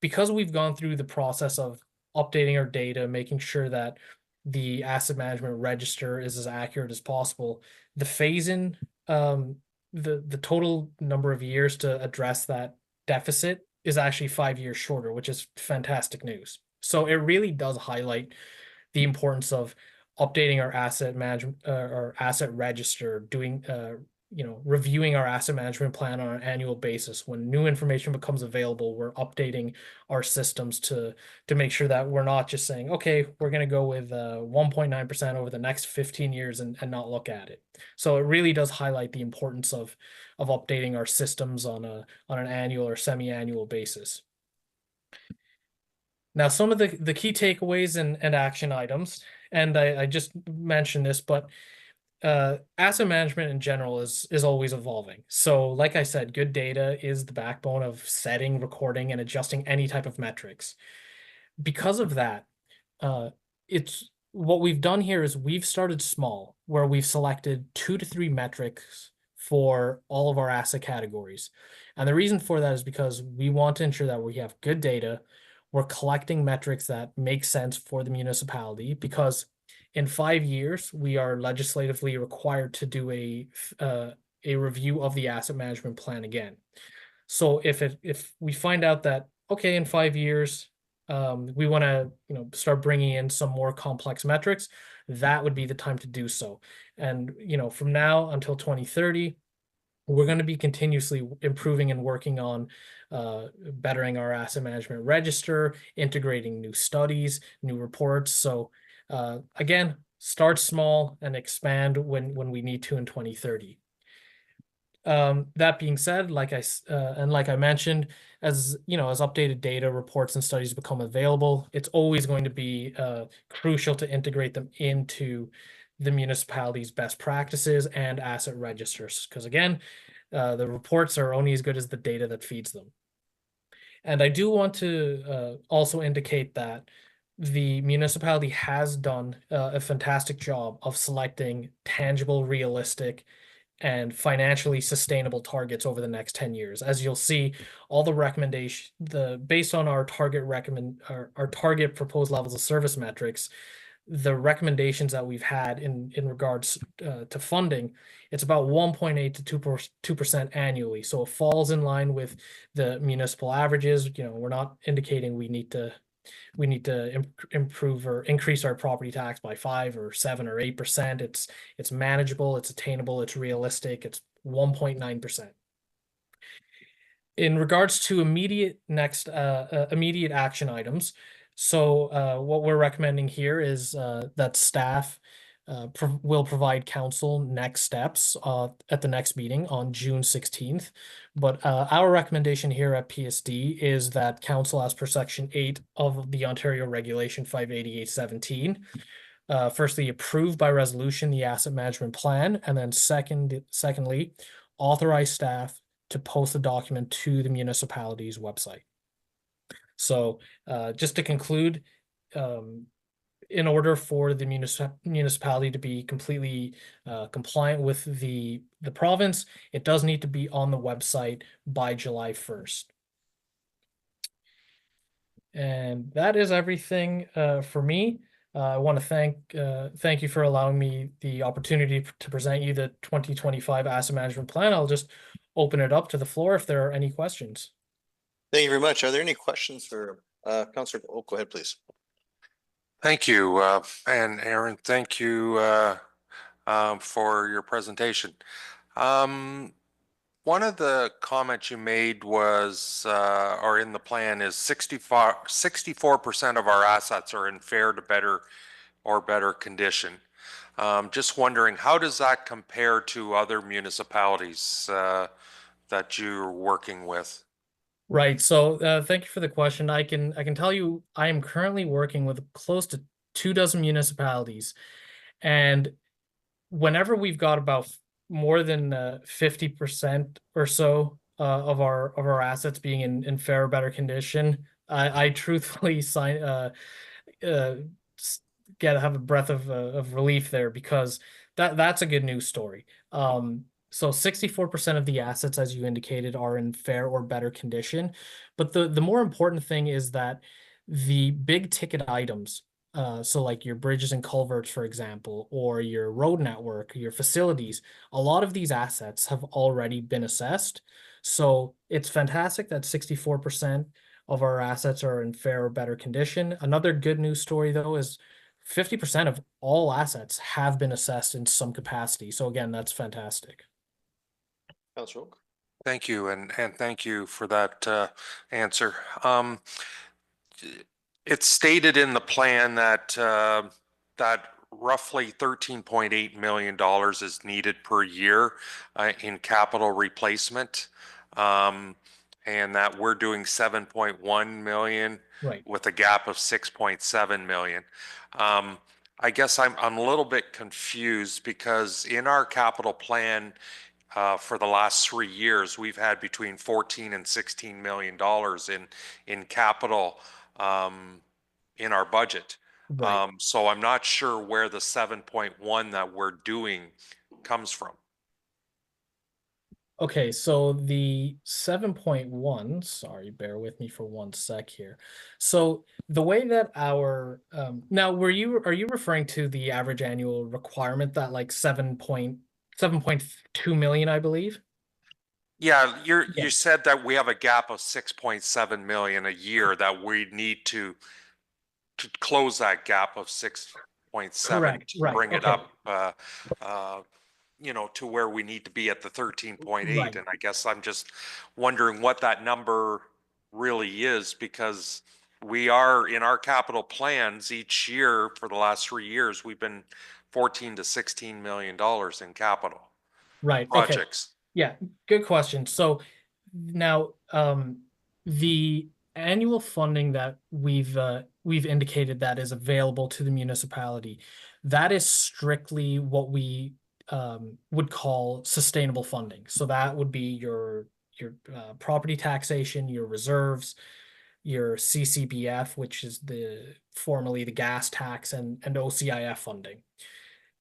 L: because we've gone through the process of updating our data, making sure that the asset management register is as accurate as possible, the phase-in, the total number of years to address that deficit is actually 5 years shorter, which is fantastic news. So it really does highlight the importance of updating our asset management, our asset register, doing reviewing our asset management plan on an annual basis. When new information becomes available, we're updating our systems to make sure that we're not just saying, okay, we're going to go with 1.9% over the next 15 years and not look at it. So it really does highlight the importance of updating our systems on an annual or semi-annual basis. Now, some of the key takeaways and action items, and I just mentioned this, but asset management in general is always evolving. So like I said, good data is the backbone of setting, recording, and adjusting any type of metrics. Because of that, it's what we've done here is we've started small, where we've selected 2 to 3 metrics for all of our asset categories. And the reason for that is because we want to ensure that we have good data. We're collecting metrics that make sense for the municipality, because in 5 years, we are legislatively required to do a review of the asset management plan again. So if we find out that, okay, in 5 years, we want to start bringing in some more complex metrics, that would be the time to do so. And from now until 2030, we're going to be continuously improving and working on bettering our asset management register, integrating new studies, new reports. So again, start small and expand when we need to in 2030. That being said, like I mentioned, as updated data, reports, and studies become available, it's always going to be crucial to integrate them into the municipality's best practices and asset registers, because again, the reports are only as good as the data that feeds them. And I do want to also indicate that the municipality has done a fantastic job of selecting tangible, realistic, and financially sustainable targets over the next 10 years. As you'll see, all the based on our our target proposed levels of service metrics, the recommendations that we've had in regards to funding, it's about 1.8 to 2% annually. So it falls in line with the municipal averages. You know, we're not indicating we need to improve or increase our property tax by 5 or 7 or 8%. It's manageable, it's attainable, it's realistic. It's 1.9%. In regards to immediate action items, so what we're recommending here is that staff will provide council next steps at the next meeting on June 16th. But our recommendation here at PSD is that council, as per section 8 of the Ontario Regulation 588-17, firstly, approve by resolution the asset management plan, and then secondly, authorize staff to post the document to the municipality's website. So just to conclude, in order for the municipality to be completely compliant with the province, it does need to be on the website by July 1st. And that is everything for me. I want to thank you for allowing me the opportunity to present you the 2025 asset management plan. I'll just open it up to the floor if there are any questions.
A: Thank you very much. Are there any questions for Councillor? Oh, go ahead, please.
C: Thank you. And Aaron, thank you for your presentation. One of the comments you made was, or in the plan, is 64% of our assets are in fair to better or better condition. Just wondering, how does that compare to other municipalities that you're working with?
L: Right. So thank you for the question. I can tell you I am currently working with close to 24 municipalities, and whenever we've got about more than 50% or so of our assets being in fair or better condition, I truthfully have a breath of relief there, because that's a good news story. So 64% of the assets, as you indicated, are in fair or better condition. But the more important thing is that the big ticket items, so like your bridges and culverts, for example, or your road network, your facilities, a lot of these assets have already been assessed. So it's fantastic that 64% of our assets are in fair or better condition. Another good news story, though, is 50% of all assets have been assessed in some capacity. So again, that's fantastic.
A: Councillor Oak.
C: Thank you, and thank you for that answer. It's stated in the plan that that roughly $13.8 million is needed per year in capital replacement, and that we're doing 7.1 million,
L: right,
C: with a gap of 6.7 million. I guess I'm a little bit confused, because in our capital plan for the last 3 years, we've had between $14 and $16 million in capital in our budget.
L: right.
C: So I'm not sure where the 7.1 that we're doing comes from.
L: Okay, so the 7.1, sorry, bear with me for 1 sec here. So the way that our now are you referring to the average annual requirement, that like 7.2 million, I believe?
C: Yeah, you said that we have a gap of 6.7 million a year, that we need to close that gap of 6.7,
L: Correct, right,
C: bring it
L: okay.
C: up you know, to where we need to be at the 13.8.
L: Right.
C: And I guess I'm just wondering what that number really is, because we are in our capital plans each year for the last 3 years, we've been $14 to $16 million in capital
L: Right.
C: projects.
L: Okay. Yeah, good question. So now the annual funding that we've indicated that is available to the municipality, that is strictly what we would call sustainable funding. So that would be your property taxation, your reserves, your CCBF, which is formerly the gas tax, and OCIF funding.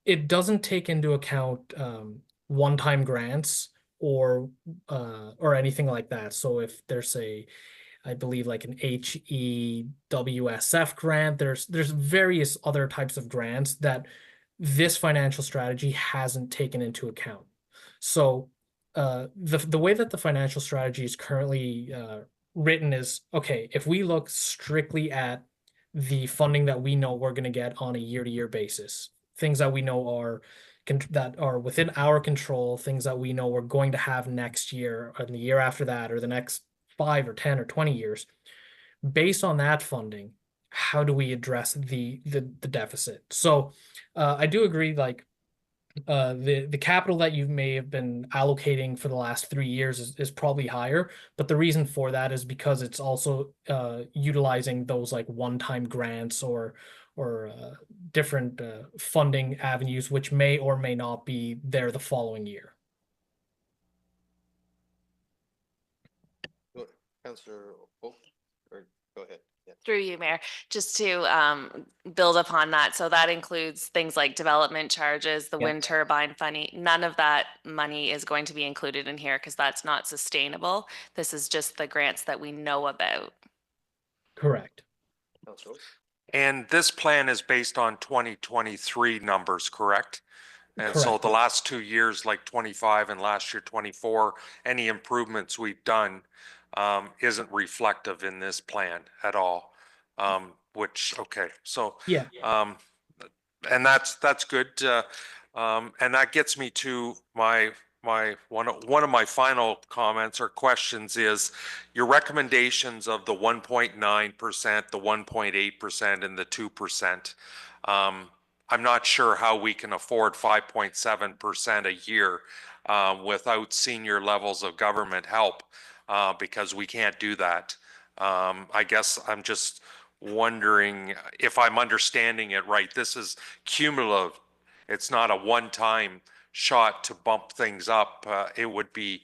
L: It doesn't take into account one-time grants or anything like that. So if there's I believe like an HEWSF grant, there's various other types of grants that this financial strategy hasn't taken into account. So the way that the financial strategy is currently written is, okay, if we look strictly at the funding that we know we're going to get on a year-to-year basis, things that we know that are within our control, things that we know we're going to have next year and the year after that, or the next 5 or 10 or 20 years, based on that funding, how do we address the deficit? So I do agree, like the capital that you may have been allocating for the last 3 years is probably higher, but the reason for that is because it's also utilizing those like one-time grants or different funding avenues, which may or may not be there the following year.
A: Councillor Oak, or go ahead. Yeah.
B: Through you, Mayor, just to build upon that. So that includes things like development charges, the wind turbine funding. None of that money is going to be included in here because that's not sustainable. This is just the grants that we know about.
L: Correct.
C: And this plan is based on 2023 numbers, correct? And so
L: Correct.
C: the last 2 years, like 25 and last year 24, any improvements we've done isn't reflective in this plan at all. Which, okay, so
L: Yeah.
C: and that's good. And that gets me to one of my final comments or questions is your recommendations of the 1.9%, the 1.8%, and the 2%. I'm not sure how we can afford 5.7% a year without senior levels of government help, because we can't do that. I guess I'm just wondering if I'm understanding it right. This is cumulative. It's not a one-time shot to bump things up. It would be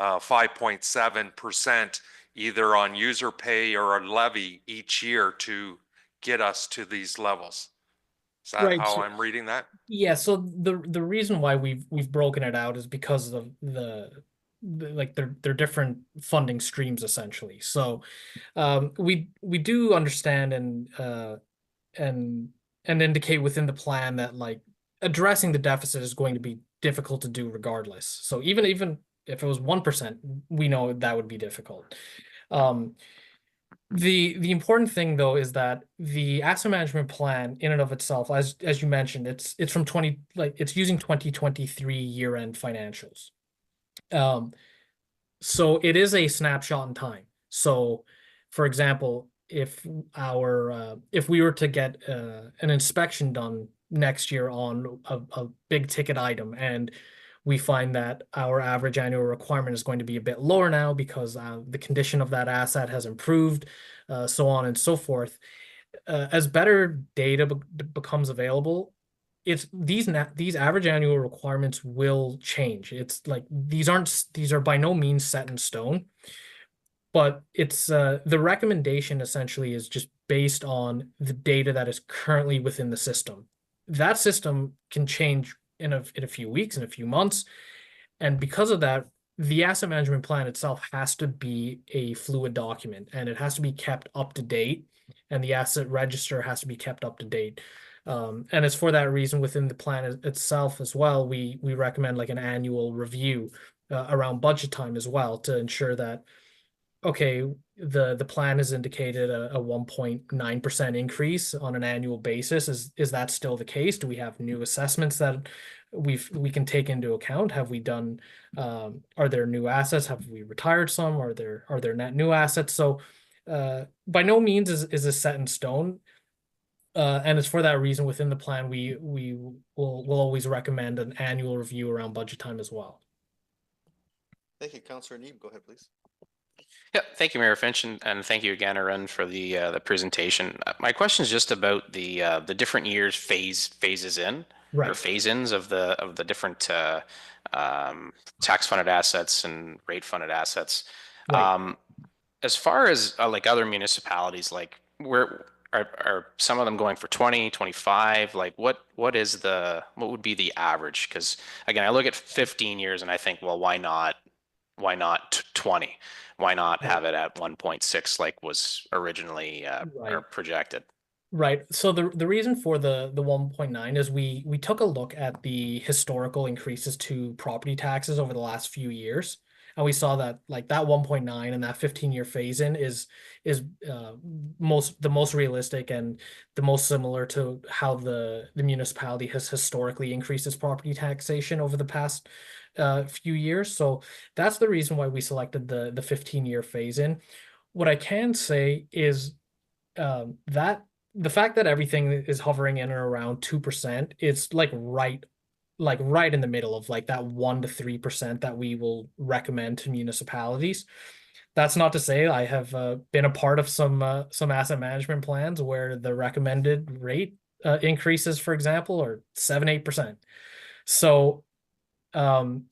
C: 5.7% either on user pay or a levy each year to get us to these levels. Is that
L: Right,
C: how
L: so-
C: I'm reading that?
L: Yeah, so the reason why we've broken it out is because of the like they're different funding streams essentially. So we do understand and indicate within the plan that like addressing the deficit is going to be difficult to do regardless. So even if it was 1%, we know that would be difficult. The important thing though is that the asset management plan in and of itself, as you mentioned, it's from it's using 2023 year-end financials. So it is a snapshot in time. So for example, if we were to get an inspection done next year on a big ticket item and we find that our average annual requirement is going to be a bit lower now because the condition of that asset has improved, so on and so forth. As better data becomes available, these average annual requirements will change. It's like these are by no means set in stone, but it's the recommendation essentially is just based on the data that is currently within the system. That system can change in a few weeks, in a few months. And because of that, the asset management plan itself has to be a fluid document and it has to be kept up to date, and the asset register has to be kept up to date. And it's for that reason within the plan itself as well, we recommend like an annual review around budget time as well to ensure that, okay, the plan has indicated a 1.9% increase on an annual basis. Is that still the case? Do we have new assessments that we can take into account? Have we done, are there new assets? Have we retired some? Are there net new assets? So by no means is this set in stone. And it's for that reason within the plan, we'll always recommend an annual review around budget time as well.
A: Thank you, Councillor Neeb. Go ahead, please.
H: Yeah, thank you, Mayor Finch, and thank you again, Arun, for the presentation. My question is just about the different years phases in,
L: Right.
H: or phase-ins of the different tax-funded assets and rate-funded assets.
L: Right.
H: As far as like other municipalities, like are some of them going for 20, 25? Like what would be the average? Because again, I look at 15 years and I think, well, why not 20? Why not have it at 1.6 like was originally or projected?
L: Right. So the reason for the 1.9 is we took a look at the historical increases to property taxes over the last few years. And we saw that like that 1.9 and that 15-year phase in is the most realistic and the most similar to how the municipality has historically increased its property taxation over the past few years. So that's the reason why we selected the 15-year phase in. What I can say is that the fact that everything is hovering in and around 2%, it's like right in the middle of like that 1 to 3% that we will recommend to municipalities. That's not to say I have been a part of some asset management plans where the recommended rate increases, for example, are 7-8%. So the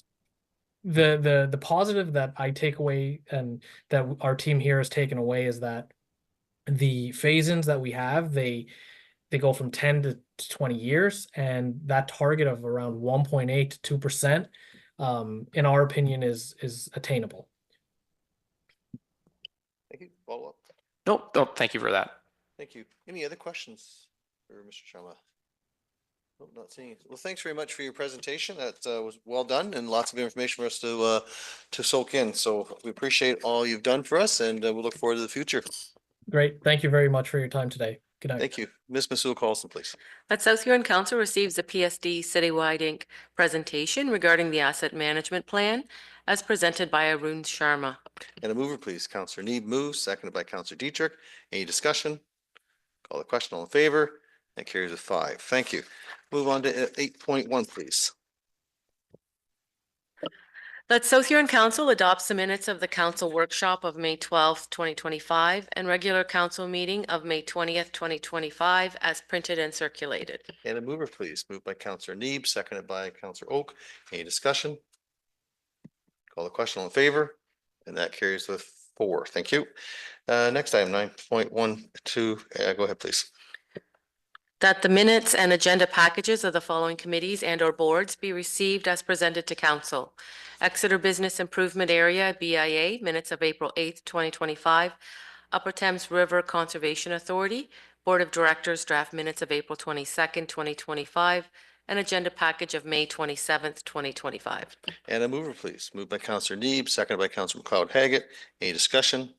L: positive that I take away and that our team here has taken away is that the phase-ins that we have, they go from 10 to 20 years, and that target of around 1.8 to 2%, in our opinion, is attainable.
A: Thank you. Follow up.
H: Nope. Thank you for that.
A: Thank you. Any other questions for Mr. Sharma? Nope, not seeing. Well, thanks very much for your presentation. That was well done and lots of information for us to soak in. So we appreciate all you've done for us, and we'll look forward to the future.
L: Great. Thank you very much for your time today. Good night.
A: Thank you. Ms. Masood Carlson, please.
M: That South Huron Council receives a PSD Citywide Inc. presentation regarding the asset management plan as presented by Arun Sharma.
A: And a mover, please. Councillor Neeb moves, seconded by Councillor Dietrich. Any discussion? Call the question. All in favor? That carries with 5. Thank you. Move on to 8.1, please.
M: That South Huron Council adopts the minutes of the council workshop of May 12th, 2025 and regular council meeting of May 20th, 2025 as printed and circulated.
A: And a mover, please. Moved by Councillor Neeb, seconded by Councillor Oak. Any discussion? Call the question. All in favor? And that carries with 4. Thank you. Next item, 9.12. Go ahead, please.
M: That the minutes and agenda packages of the following committees and or boards be received as presented to council. Exeter Business Improvement Area, BIA, minutes of April 8th, 2025. Upper Thames River Conservation Authority, Board of Directors, draft minutes of April 22nd, 2025, and agenda package of May 27th, 2025.
A: And a mover, please. Moved by Councillor Neeb, seconded by Councillor McLeod-Haggett. Any discussion?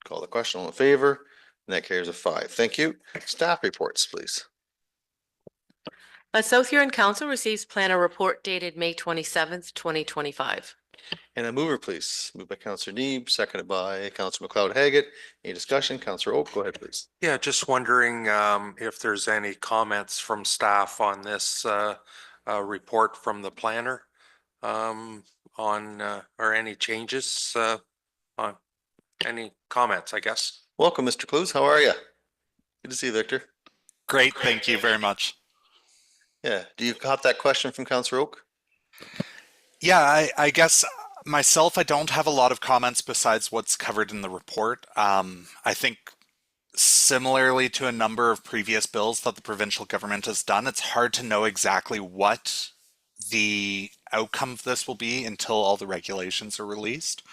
A: Call the question. All in favor? And that carries a 5. Thank you. Staff reports, please.
M: South Huron Council receives planner report dated May 27th, 2025.
A: And a mover, please. Moved by Councillor Neeb, seconded by Councillor McLeod-Haggett. Any discussion? Councillor Oak, go ahead, please.
C: Yeah, just wondering if there's any comments from staff on this report from the planner on or any changes on any comments, I guess.
A: Welcome, Mr. Clues. How are you? Good to see you, Victor.
N: Great. Thank you very much.
A: Yeah. Do you caught that question from Councillor Oak?
N: Yeah, I guess myself, I don't have a lot of comments besides what's covered in the report. I think similarly to a number of previous bills that the provincial government has done, it's hard to know exactly what the outcome of this will be until all the regulations are released.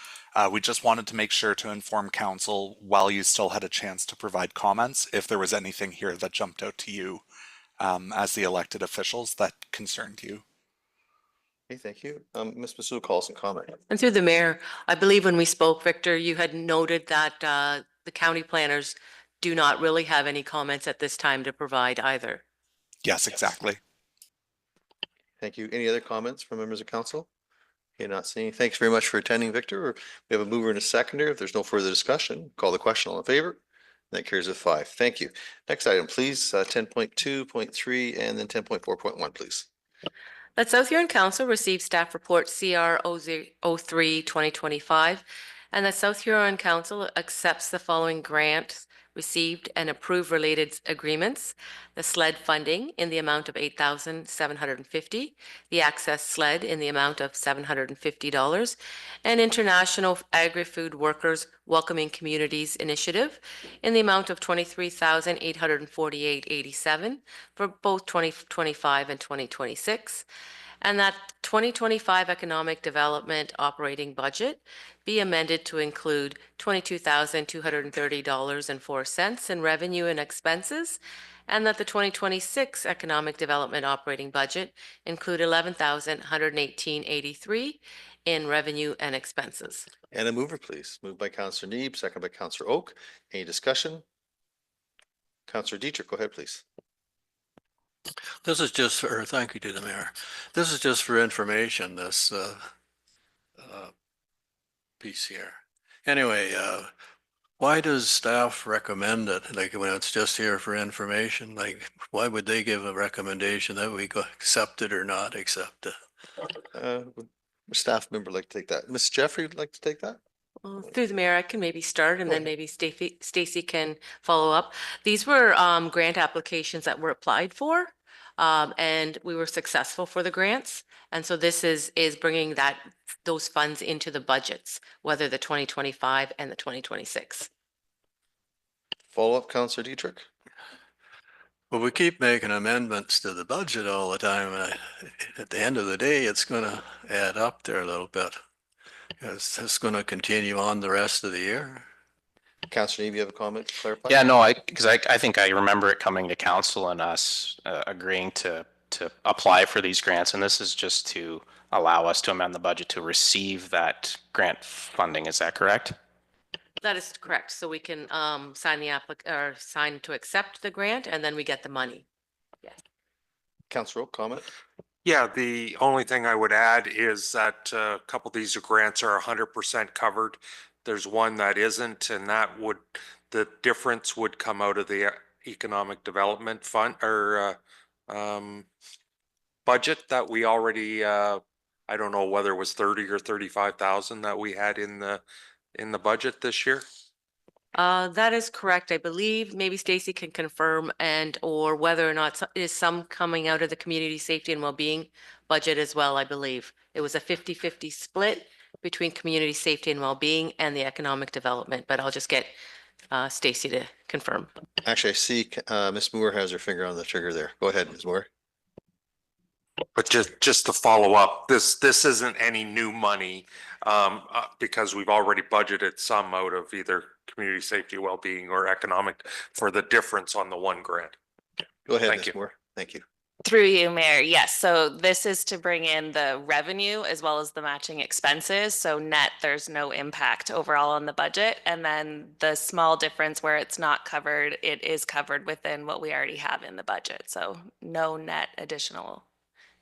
N: We just wanted to make sure to inform council while you still had a chance to provide comments if there was anything here that jumped out to you as the elected officials that concerned you.
A: Okay, thank you. Ms. Masood Carlson, comment.
M: And through the mayor, I believe when we spoke, Victor, you had noted that the county planners do not really have any comments at this time to provide either.
N: Yes, exactly.
A: Thank you. Any other comments from members of council? Okay, not seeing. Thanks very much for attending, Victor. We have a mover and a seconder. If there's no further discussion, call the question. All in favor? That carries with 5. Thank you. Next item, please. 10.2.3 and then 10.4.1, please.
M: That South Huron Council receives staff report CR 03 2025 and that South Huron Council accepts the following grant received and approve related agreements. The SLED funding in the amount of $8,750, the Access SLED in the amount of $750, and International Agri-Food Workers Welcoming Communities Initiative in the amount of $23,848.87 for both 2025 and 2026. And that 2025 Economic Development Operating Budget be amended to include $22,230.04 in revenue and expenses, and that the 2026 Economic Development Operating Budget include $11,118.83 in revenue and expenses.
A: And a mover, please. Moved by Councillor Neeb, second by Councillor Oak. Any discussion? Councillor Dietrich, go ahead, please.
K: This is just for, thank you to the mayor. This is just for information, this piece here. Anyway, why does staff recommend it? Like when it's just here for information, like why would they give a recommendation that we go accept it or not accept it?
A: Would a staff member like to take that? Ms. Jeffrey would like to take that?
M: Well, through the mayor, I can maybe start and
A: Go
M: then
A: ahead.
M: maybe Stacy can follow up. These were grant applications that were applied for, and we were successful for the grants. And so this is bringing those funds into the budgets, whether the 2025 and the 2026.
A: Follow up, Councillor Dietrich?
K: Well, we keep making amendments to the budget all the time. And at the end of the day, it's going to add up there a little bit. Is this going to continue on the rest of the year?
A: Councillor Neeb, you have a comment to clarify?
H: Yeah, no, because I think I remember it coming to council and us agreeing to apply for these grants. And this is just to allow us to amend the budget to receive that grant funding. Is that correct?
M: That is correct. So we can sign to accept the grant and then we get the money. Yes.
A: Councillor Oak, comment?
C: Yeah, the only thing I would add is that a couple of these grants are 100% covered. There's one that isn't, and the difference would come out of the Economic Development Fund or budget that we already, I don't know whether it was 30 or 35,000 that we had in the budget this year.
M: That is correct. I believe maybe Stacy can confirm or whether or not is some coming out of the community safety and well-being budget as well. I believe it was a 50-50 split between community safety and well-being and the economic development, but I'll just get Stacy to confirm.
A: Actually, I see Ms. Moore has her finger on the trigger there. Go ahead, Ms. Moore.
C: But just to follow up, this isn't any new money because we've already budgeted some out of either community safety, well-being, or economic for the difference on the one grant.
A: Go ahead,
C: Thank
A: Ms.
C: you.
A: Moore. Thank you.
B: Through you, Mayor. Yes. So this is to bring in the revenue as well as the matching expenses. So net, there's no impact overall on the budget. And then the small difference where it's not covered, it is covered within what we already have in the budget. So no net additional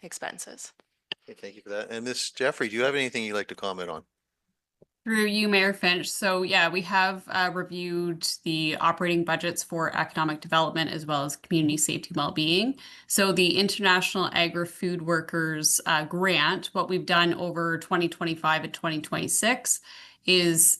B: expenses.
A: Okay, thank you for that. And Ms. Jeffrey, do you have anything you'd like to comment on?
O: Through you, Mayor Finch. So yeah, we have reviewed the operating budgets for economic development as well as community safety and well-being. So the International Agri-Food Workers grant, what we've done over 2025 and 2026 is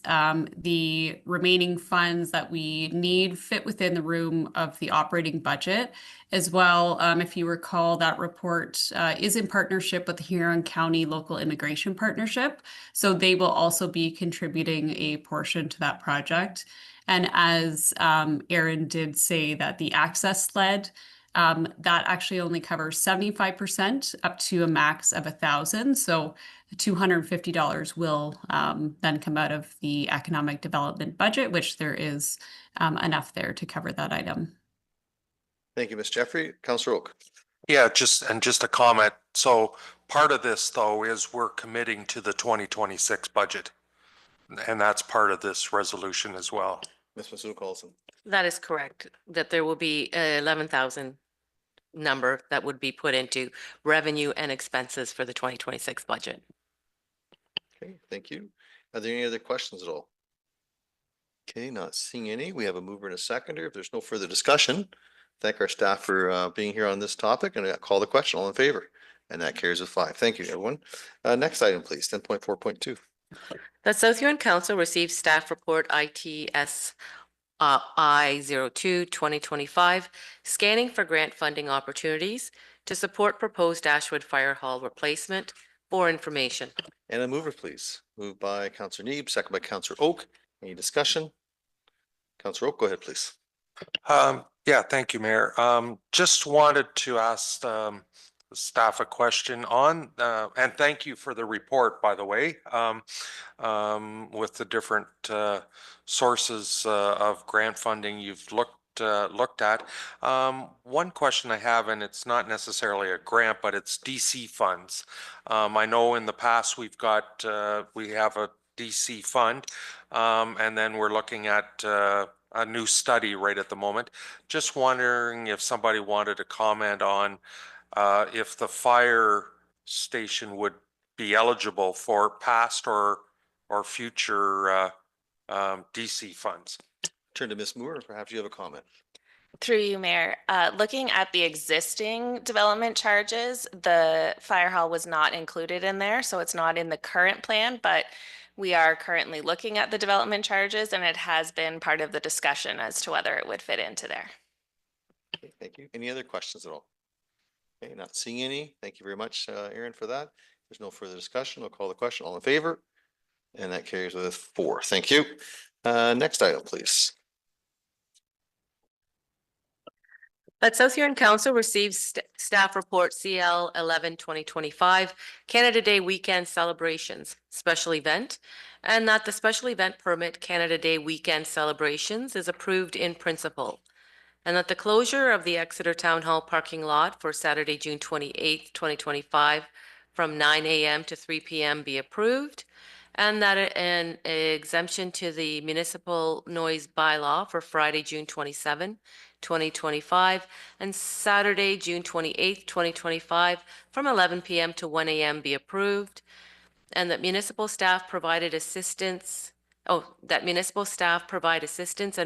O: the remaining funds that we need fit within the room of the operating budget. As well, if you recall, that report is in partnership with the Huron County Local Immigration Partnership. So they will also be contributing a portion to that project. And as Aaron did say that the Access SLED, that actually only covers 75% up to a max of $1,000. So $250 will then come out of the economic development budget, which there is enough there to cover that item.
A: Thank you, Ms. Jeffrey. Councillor Oak.
C: Yeah, just a comment. So part of this though is we're committing to the 2026 budget. And that's part of this resolution as well.
A: Ms. Masuda-Carlson.
M: That is correct, that there will be 11,000 number that would be put into revenue and expenses for the 2026 budget.
A: Okay, thank you. Are there any other questions at all? Okay, not seeing any. We have a mover and a seconder. If there's no further discussion, thank our staff for being here on this topic, and I call the question. All in favor? And that carries with 5. Thank you, everyone. Next item, please. 10.4.2.
M: The South Huron Council received staff report ITS I-02-2025, scanning for grant funding opportunities to support proposed Ashwood Fire Hall replacement. For information.
A: And a mover, please. Moved by Councillor Neeb, second by Councillor Oak. Any discussion? Councillor Oak, go ahead, please.
C: Yeah, thank you, Mayor. Just wanted to ask the staff a question on, and thank you for the report, by the way, with the different sources of grant funding you've looked at. One question I have, and it's not necessarily a grant, but it's DC funds. I know in the past we have a DC fund, and then we're looking at a new study right at the moment. Just wondering if somebody wanted to comment on if the fire station would be eligible for past or future DC funds.
A: Turn to Ms. Moore, perhaps you have a comment.
B: Through you, Mayor, looking at the existing development charges, the fire hall was not included in there, so it's not in the current plan, but we are currently looking at the development charges, and it has been part of the discussion as to whether it would fit into there.
A: Okay, thank you. Any other questions at all? Okay, not seeing any. Thank you very much, Aaron, for that. There's no further discussion. I'll call the question. All in favor? And that carries with 4. Thank you. Next item, please.
M: That South Huron Council receives staff report CL 11-2025, Canada Day weekend celebrations, special event, and that the special event permit Canada Day weekend celebrations is approved in principle, and that the closure of the Exeter Town Hall parking lot for Saturday, June 28th, 2025 from 9 a.m. to 3 p.m. be approved, and that an exemption to the municipal noise bylaw for Friday, June 27, 2025, and Saturday, June 28th, 2025, from 11 p.m. to 1 a.m. be approved, and that municipal staff provide assistance and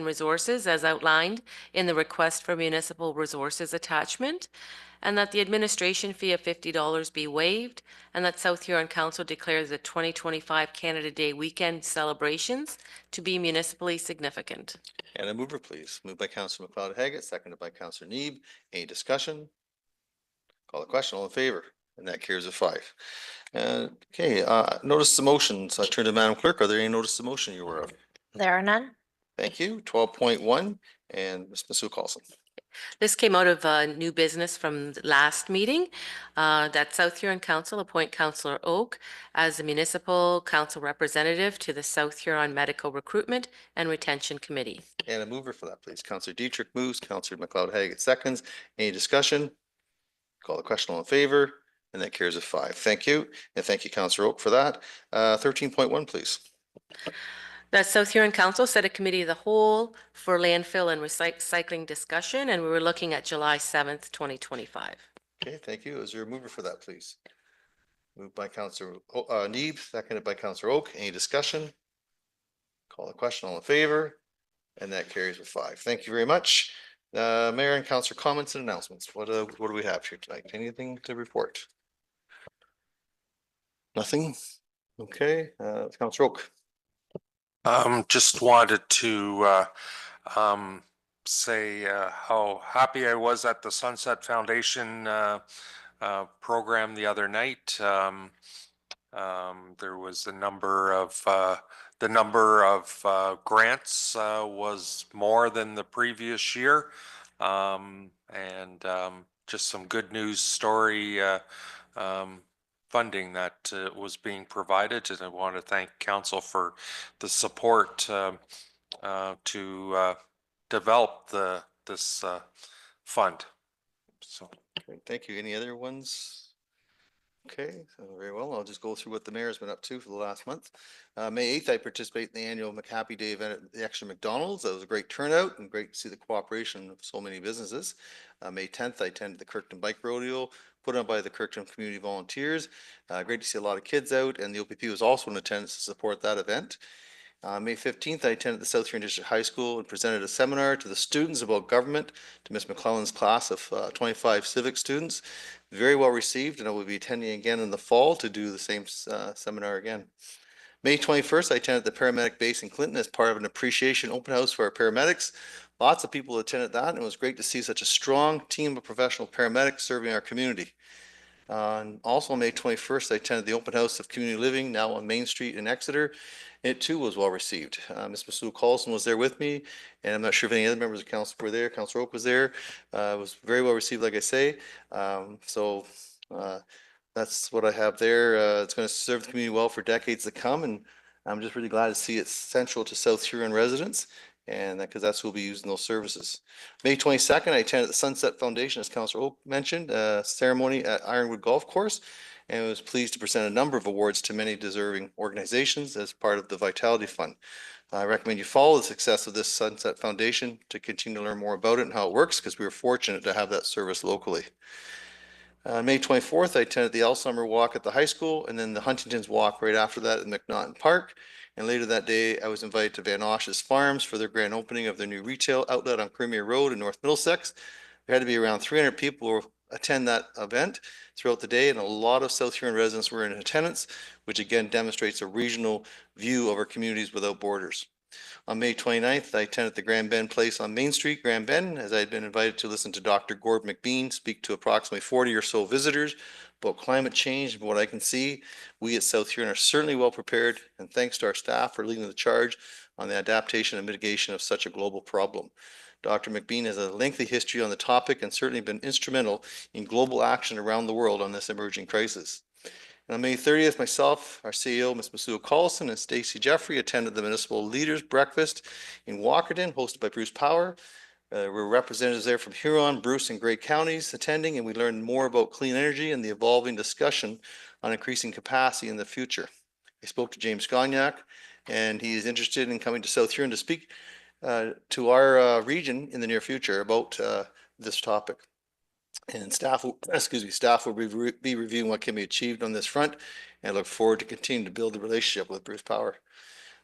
M: resources as outlined in the request for municipal resources attachment, and that the administration fee of $50 be waived, and that South Huron Council declares the 2025 Canada Day weekend celebrations to be municipally significant.
A: And a mover, please. Moved by Councillor McLeod-Haggett, seconded by Councillor Neeb. Any discussion? Call the question. All in favor? And that carries with 5. Okay, notice the motions. I turn to Madam Clerk. Are there any notice of motion you're aware of?
D: There are none.
A: Thank you. 12.1 and Ms. Sue Carlson.
M: This came out of new business from the last meeting, that South Huron Council appoint Councillor Oak as the municipal council representative to the South Huron Medical Recruitment and Retention Committee.
A: And a mover for that, please. Councillor Dietrich moves, Councillor McLeod-Haggett seconds. Any discussion? Call the question. All in favor? And that carries with 5. Thank you. And thank you, Councillor Oak, for that. 13.1, please.
M: That South Huron Council set a committee of the whole for landfill and recycling discussion, and we were looking at July 7th, 2025.
A: Okay, thank you. Is there a mover for that, please? Moved by Councillor Neeb, seconded by Councillor Oak. Any discussion? Call the question. All in favor? And that carries with 5. Thank you very much. Mayor and Councillor, comments and announcements. What do we have here tonight? Anything to report? Nothing? Okay, Councillor Oak.
C: Just wanted to say how happy I was at the Sunset Foundation program the other night. There was the number of grants was more than the previous year, and just some good news story funding that was being provided, and I want to thank council for the support to develop this fund. So,
A: okay, thank you. Any other ones? Okay, very well. I'll just go through what the mayor has been up to for the last month. May 8th, I participate in the annual Happy Day event at the Exeter McDonald's. That was a great turnout and great to see the cooperation of so many businesses. May 10th, I attended the Kirkton Bike Rodeo put on by the Kirkton Community Volunteers. Great to see a lot of kids out, and the OPP was also in attendance to support that event. May 15th, I attended the South Huron District High School and presented a seminar to the students about government to Ms. McClellan's class of 25 civic students. Very well received, and I will be attending again in the fall to do the same seminar again. May 21st, I attended the paramedic base in Clinton as part of an appreciation open house for our paramedics. Lots of people attended that, and it was great to see such a strong team of professional paramedics serving our community. And also on May 21st, I attended the open house of community living now on Main Street in Exeter. It too was well received. Ms. Masood Carlson was there with me, and I'm not sure if any other members of council were there. Councilor Oak was there. It was very well received, like I say. That's what I have there. It's going to serve the community well for decades to come, and I'm just really glad to see it's central to South Huron residents, and because that's who will be using those services. May 22nd, I attended the Sunset Foundation, as Councilor Oak mentioned, ceremony at Ironwood Golf Course, and was pleased to present a number of awards to many deserving organizations as part of the Vitality Fund. I recommend you follow the success of this Sunset Foundation to continue to learn more about it and how it works, because we were fortunate to have that service locally. May 24th, I attended the Alzheimer Walk at the high school, and then the Huntington's Walk right after that at McNaughton Park. And later that day, I was invited to Van Osh's Farms for their grand opening of their new retail outlet on Premier Road in North Middlesex. There had to be around 300 people who attend that event throughout the day, and a lot of South Huron residents were in attendance, which again demonstrates a regional view of our communities without borders. On May 29th, I attended the Grand Bend Place on Main Street, Grand Bend, as I had been invited to listen to Dr. Gord McBean speak to approximately 40 or so visitors about climate change. And what I can see, we at South Huron are certainly well prepared, and thanks to our staff for leading the charge on the adaptation and mitigation of such a global problem. Dr. McBean has a lengthy history on the topic and certainly been instrumental in global action around the world on this emerging crisis. And on May 30th, myself, our CEO, Ms. Masood Carlson, and Stacey Jeffrey attended the Municipal Leaders Breakfast in Walkerton, hosted by Bruce Power. There were representatives there from Huron, Bruce, and Grey counties attending, and we learned more about clean energy and the evolving discussion on increasing capacity in the future. I spoke to James Gagnac, and he is interested in coming to South Huron to speak to our region in the near future about this topic. And staff will be reviewing what can be achieved on this front, and I look forward to continuing to build the relationship with Bruce Power.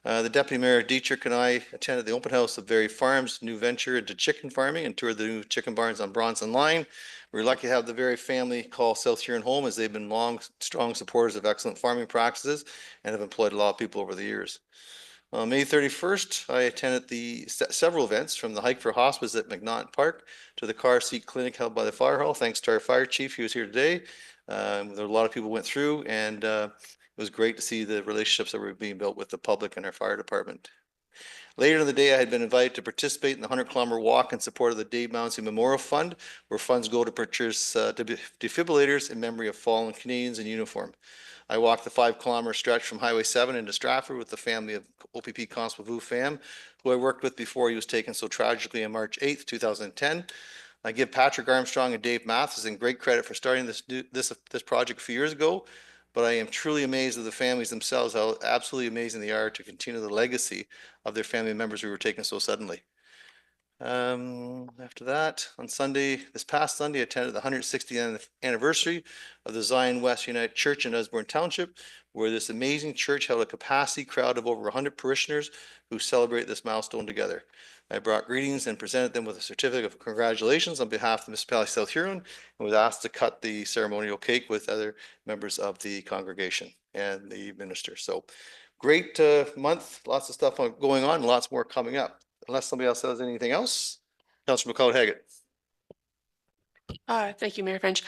A: The Deputy Mayor Dietrich and I attended the open house of Berry Farms' new venture into chicken farming and toured the new chicken barns on Bronson Line. We're lucky to have the Berry family call South Huron home, as they've been long, strong supporters of excellent farming practices and have employed a lot of people over the years. On May 31st, I attended several events, from the Hike for Hospice at McNaughton Park to the car seat clinic held by the fire hall. Thanks to our fire chief, he was here today. There were a lot of people went through, and it was great to see the relationships that were being built with the public and our fire department. Later in the day, I had been invited to participate in the 100-kilometer walk in support of the Dave Mounsey Memorial Fund, where funds go to purchase defibrillators in memory of fallen Canadians in uniform. I walked the 5-kilometer stretch from Highway 7 into Stratford with the family of OPP Constable Vu Pham, who I worked with before he was taken so tragically on March 8th, 2010. I give Patrick Armstrong and Dave Matheson great credit for starting this project a few years ago, but I am truly amazed at the families themselves, how absolutely amazing they are to continue the legacy of their family members who were taken so suddenly. After that, on Sunday, this past Sunday, I attended the 160th anniversary of the Zion West United Church in Osborne Township, where this amazing church held a capacity crowd of over 100 parishioners who celebrate this milestone together. I brought greetings and presented them with a certificate of congratulations on behalf of the municipality of South Huron, and was asked to cut the ceremonial cake with other members of the congregation and the minister. So great month, lots of stuff going on, and lots more coming up. Unless somebody else says anything else. Councilor McLeod-Haggett.
G: Thank you, Mayor Finch.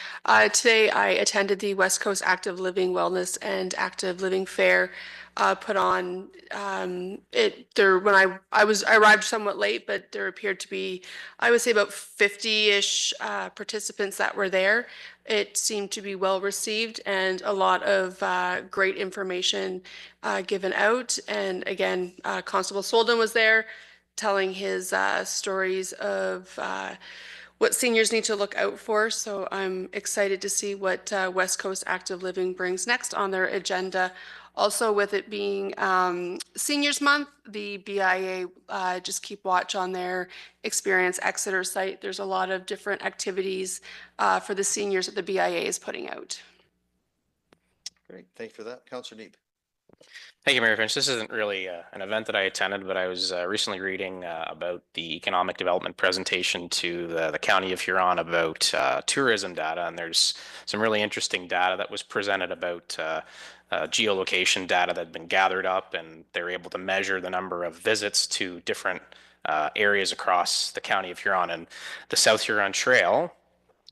G: Today I attended the West Coast Active Living Wellness and Active Living Fair put on. When I arrived somewhat late, but there appeared to be, I would say, about 50-ish participants that were there. It seemed to be well received, and a lot of great information given out. And again, Constable Solden was there, telling his stories of what seniors need to look out for. So I'm excited to see what West Coast Active Living brings next on their agenda. Also, with it being Seniors Month, the BIA, just keep watch on their Experience Exeter site. There's a lot of different activities for the seniors that the BIA is putting out.
A: Great, thank you for that. Councilor Neep.
H: Thank you, Mayor Finch. This isn't really an event that I attended, but I was recently reading about the economic development presentation to the County of Huron about tourism data, and there's some really interesting data that was presented about geolocation data that had been gathered up, and they're able to measure the number of visits to different areas across the county of Huron. And the South Huron Trail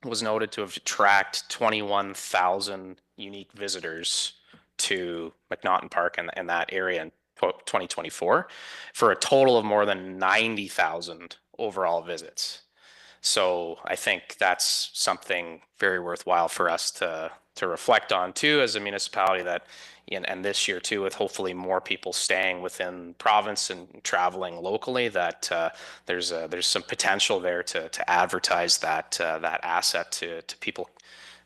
H: was noted to have attracted 21,000 unique visitors to McNaughton Park and that area in 2024, for a total of more than 90,000 overall visits. So I think that's something very worthwhile for us to reflect on too, as a municipality, that and this year too, with hopefully more people staying within province and traveling locally, that there's some potential there to advertise that asset to people,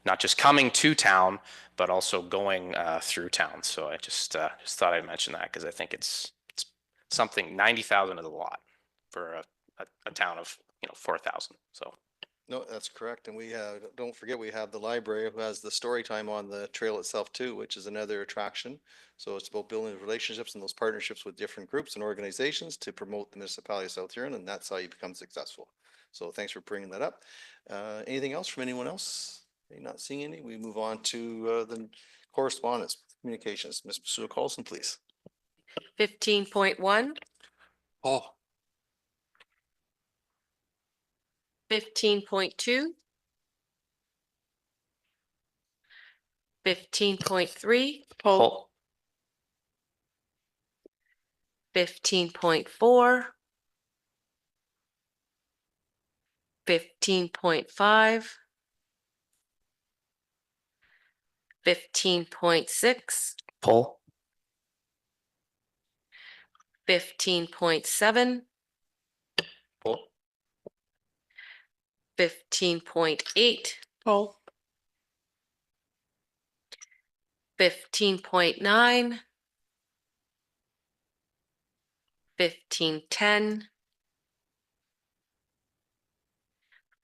H: not just coming to town, but also going through town. So I just thought I'd mention that, because I think it's something. 90,000 is a lot for a town of 4,000. So.
A: No, that's correct. And we don't forget, we have the library who has the story time on the trail itself too, which is another attraction. So it's about building relationships and those partnerships with different groups and organizations to promote the municipality of South Huron, and that's how you become successful. So thanks for bringing that up. Anything else from anyone else? Not seeing any. We move on to the correspondence, communications. Ms. Sue Carlson, please.
M: 15.1.
C: Oh.
M: 15.2. 15.3.
C: Pull.
M: 15.4. 15.5. 15.6.
H: Pull.
M: 15.7.
C: Pull.
M: 15.8.
G: Pull.
M: 15.9. 15.10.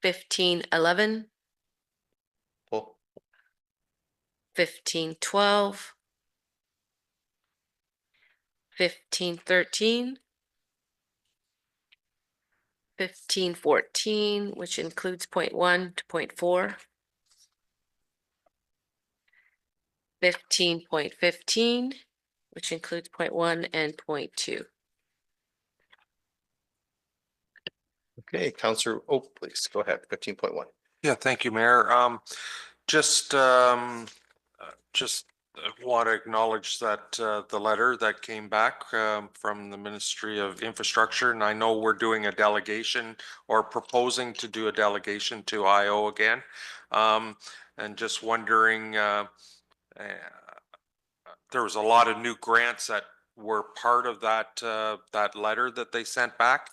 M: 15.11.
A: Pull.
M: 15.12. 15.13. 15.14, which includes 0.1 to 0.4. 15.15, which includes 0.1 and 0.2.
A: Okay, Councillor Oak, please go ahead. 15.1.
C: Yeah, thank you, Mayor. Just want to acknowledge that the letter that came back from the Ministry of Infrastructure, and I know we're doing a delegation or proposing to do a delegation to IO again, and just wondering, there was a lot of new grants that were part of that that letter that they sent back.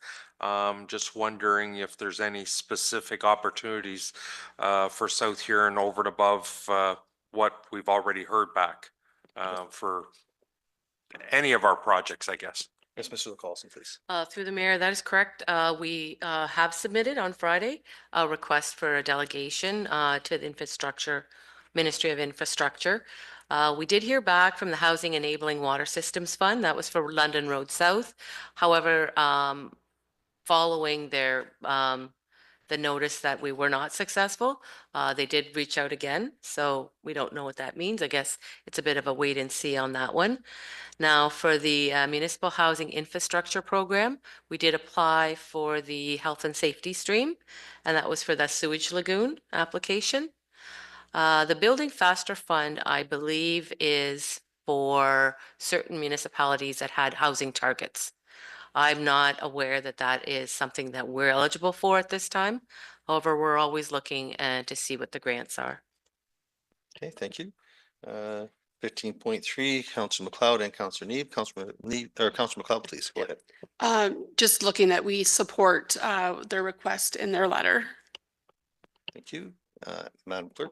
C: Just wondering if there's any specific opportunities for South Huron over and above what we've already heard back for any of our projects, I guess.
A: Yes, Mr. Carlson, please.
M: Through the mayor, that is correct. We have submitted on Friday a request for a delegation to the Ministry of Infrastructure. We did hear back from the Housing Enabling Water Systems Fund. That was for London Road South. However, following their the notice that we were not successful, they did reach out again. So we don't know what that means. I guess it's a bit of a wait and see on that one. Now, for the Municipal Housing Infrastructure Program, we did apply for the health and safety stream, and that was for the sewage lagoon application. The Building Faster Fund, I believe, is for certain municipalities that had housing targets. I'm not aware that that is something that we're eligible for at this time. However, we're always looking to see what the grants are.
A: Okay, thank you. 15.3, Councillor McLeod and Councillor Neeb. Councillor McLeod, please go ahead.
G: Just looking at, we support their request in their letter.
A: Thank you. Madam Clerk.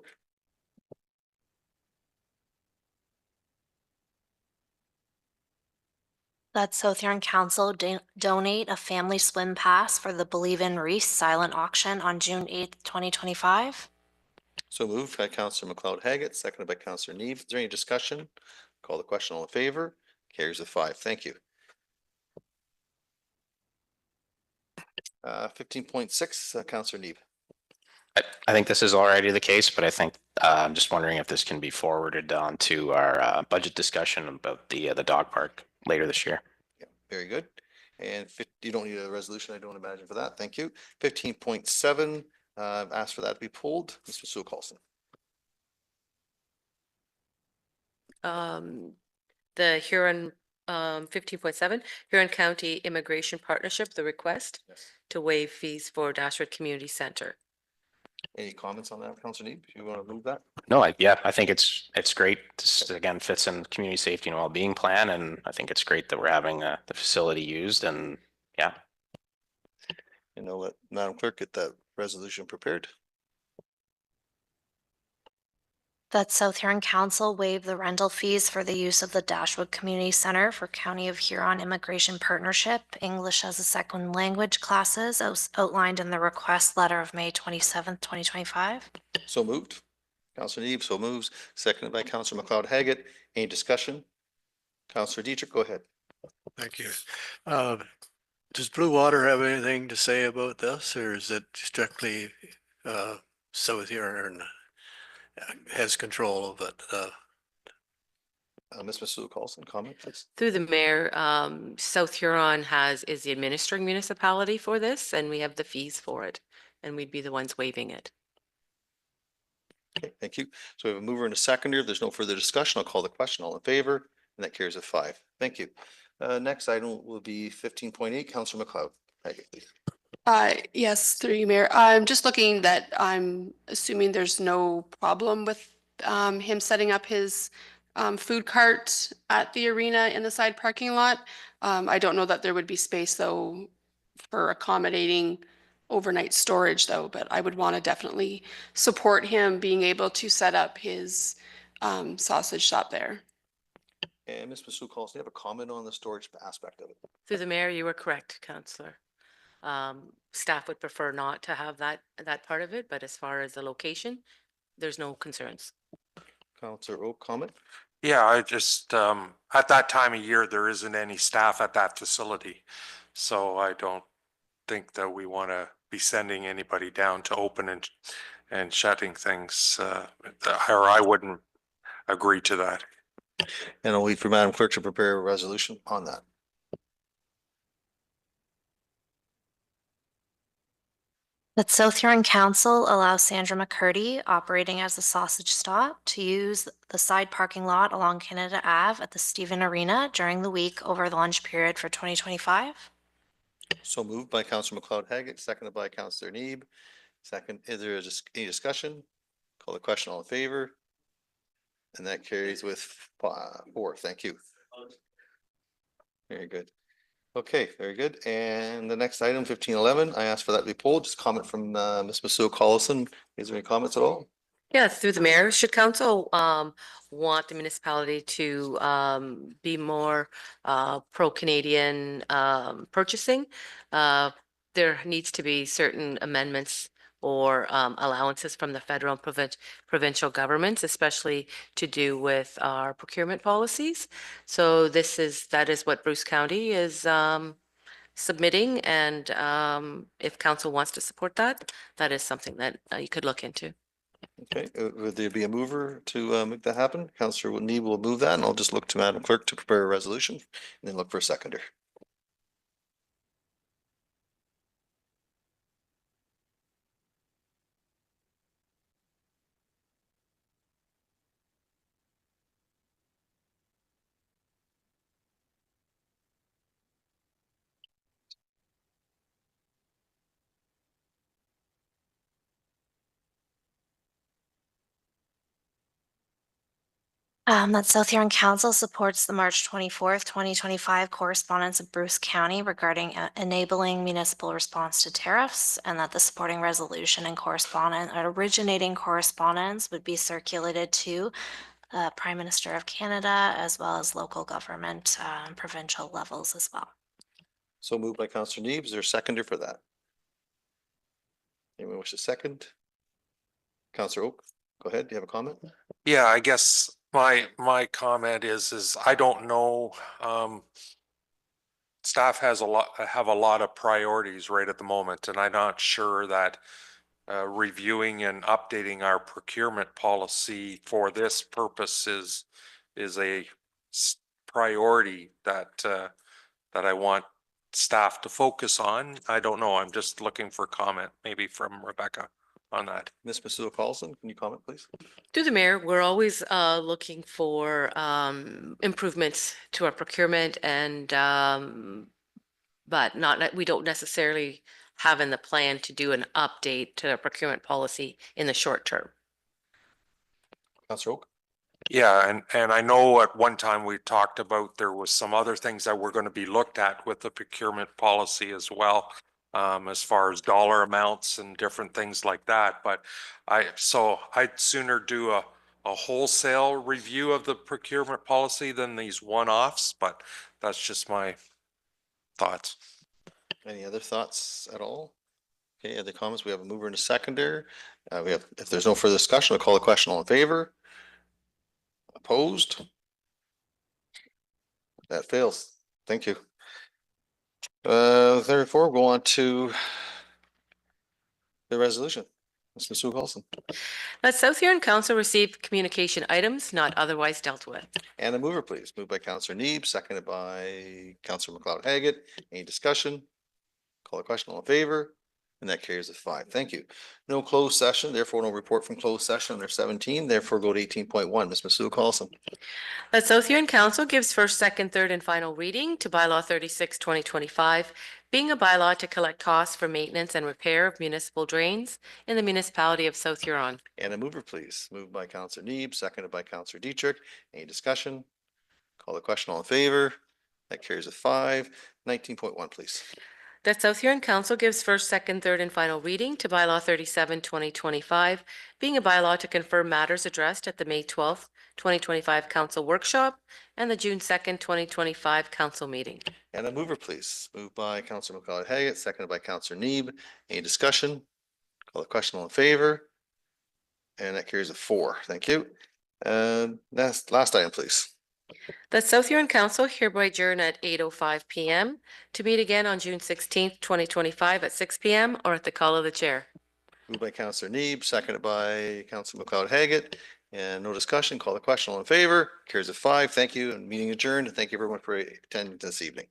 D: That South Huron Council donate a family swim pass for the Believe in Reese silent auction on June 8th, 2025.
A: So moved by Councillor McLeod Haggett, seconded by Councillor Neeb. Is there any discussion? Call the question. All in favor? Carries with 5. Thank you. 15.6, Councillor Neeb.
H: I think this is already the case, but I think I'm just wondering if this can be forwarded on to our budget discussion about the dog park later this year.
A: Yeah, very good. And you don't need a resolution, I don't imagine, for that. Thank you. 15.7, ask for that to be pulled. Mr. Sue Carlson.
M: The Huron 15.7, Huron County Immigration Partnership, the request to waive fees for Dashwood Community Center.
A: Any comments on that, Councilor Neeb? If you want to move that?
H: No, I think it's great. This again fits in community safety and well-being plan, and I think it's great that we're having the facility used. And yeah,
A: You know, let Madam Clerk get that resolution prepared.
D: That South Huron Council waive the rental fees for the use of the Dashwood Community Center for County of Huron Immigration Partnership, English as a Second Language classes as outlined in the request letter of May 27th, 2025.
A: So moved. Councilor Neeb so moves, seconded by Councilor McLeod-Haggett. Any discussion? Councilor Dietrich, go ahead.
K: Thank you. Does Blue Water have anything to say about this, or is it strictly South Huron has control of it?
A: Ms. Sue Carlson, comment, please.
M: Through the mayor, South Huron is the administering municipality for this, and we have the fees for it, and we'd be the ones waiving it.
A: Okay, thank you. So we have a mover and a seconder. If there's no further discussion, I'll call the question. All in favor? And that carries a 5. Thank you. Next item will be 15.8. Councilor McLeod-Haggett, please.
G: Yes, through you, Mayor. I'm just looking that I'm assuming there's no problem with him setting up his food cart at the arena in the side parking lot. I don't know that there would be space though for accommodating overnight storage though, but I would want to definitely support him being able to set up his sausage shop there.
A: And Ms. Sue Carlson, do you have a comment on the storage aspect of it?
M: Through the mayor, you were correct, Councillor. Staff would prefer not to have that part of it, but as far as the location, there's no concerns.
A: Councilor Oak, comment?
C: Yeah, I just, at that time of year, there isn't any staff at that facility. So I don't think that we want to be sending anybody down to open and shutting things, or I wouldn't agree to that.
A: And I'll wait for Madam Clerk to prepare a resolution on that.
D: That South Huron Council allows Sandra McCurdy, operating as the sausage stop, to use the side parking lot along Canada Ave at the Stephen Arena during the week over the lunch period for 2025.
A: So moved by Councilor McLeod-Haggett, seconded by Councilor Neeb. Second, is there any discussion? Call the question. All in favor? And that carries with 4. Thank you. Very good. Okay, very good. And the next item, 15.11, I asked for that to be pulled. Just comment from Ms. Sue Carlson. Is there any comments at all?
M: Yeah, through the mayor, should council want the municipality to be more pro-Canadian purchasing, there needs to be certain amendments or allowances from the federal and provincial governments, especially to do with our procurement policies. So that is what Bruce County is submitting, and if council wants to support that, that is something that you could look into.
A: Okay, would there be a mover to make that happen? Councilor Neeb will move that, and I'll just look to Madam Clerk to prepare a resolution and then look for a seconder.
D: That South Huron Council supports the March 24th, 2025 correspondence of Bruce County regarding enabling municipal response to tariffs, and that the supporting resolution and originating correspondence would be circulated to Prime Minister of Canada as well as local government and provincial levels as well.
A: So moved by Councilor Neeb. Is there a seconder for that? Anyone wish a second? Councilor Oak, go ahead. Do you have a comment?
C: Yeah, I guess my comment is I don't know. Staff have a lot of priorities right at the moment, and I'm not sure that reviewing and updating our procurement policy for this purpose is a priority that that I want staff to focus on. I don't know. I'm just looking for comment, maybe from Rebecca on that.
A: Ms. Masuda Carlson, can you comment, please?
M: Through the mayor, we're always looking for improvements to our procurement and but we don't necessarily have in the plan to do an update to our procurement policy in the short term.
A: Councillor Oak?
C: Yeah, and I know at one time we talked about there was some other things that were going to be looked at with the procurement policy as well, as far as dollar amounts and different things like that. But I'd sooner do a wholesale review of the procurement policy than these one-offs, but that's just my thoughts.
A: Any other thoughts at all? Okay, other comments? We have a mover and a seconder. If there's no further discussion, I'll call the question. All in favor? Opposed? That fails. Thank you. Therefore, go on to the resolution. Ms. Masuda Carlson.
M: Let South Huron Council receive communication items not otherwise dealt with.
A: And a mover, please. Moved by Councillor Neeb, seconded by Councillor McLeod Haggett. Any discussion? Call the question. All in favor? And that carries with 5. Thank you. No closed session, therefore no report from closed session under 17. Therefore go to 18.1. Ms. Masuda Carlson.
M: Let South Huron Council gives first, second, third, and final reading to bylaw 36, 2025, being a bylaw to collect costs for maintenance and repair of municipal drains in the municipality of South Huron.
A: And a mover, please. Moved by Councillor Neeb, seconded by Councillor Dietrich. Any discussion? Call the question. All in favor? That carries with 5. 19.1, please.
M: That South Huron Council gives first, second, third, and final reading to bylaw 37, 2025, being a bylaw to confirm matters addressed at the May 12th, 2025 council workshop and the June 2nd, 2025 council meeting.
A: And a mover, please. Moved by Councillor McLeod Haggett, seconded by Councillor Neeb. Any discussion? Call the question. All in favor? And that carries a 4. Thank you. Last item, please.
M: The South Huron Council hereby adjourn at 8:05 p.m. to meet again on June 16th, 2025 at 6 p.m. or at the call of the chair.
A: Moved by Councillor Neeb, seconded by Councillor McLeod Haggett. And no discussion. Call the question. All in favor? Carries a 5. Thank you. And meeting adjourned. Thank you everyone for attending this evening.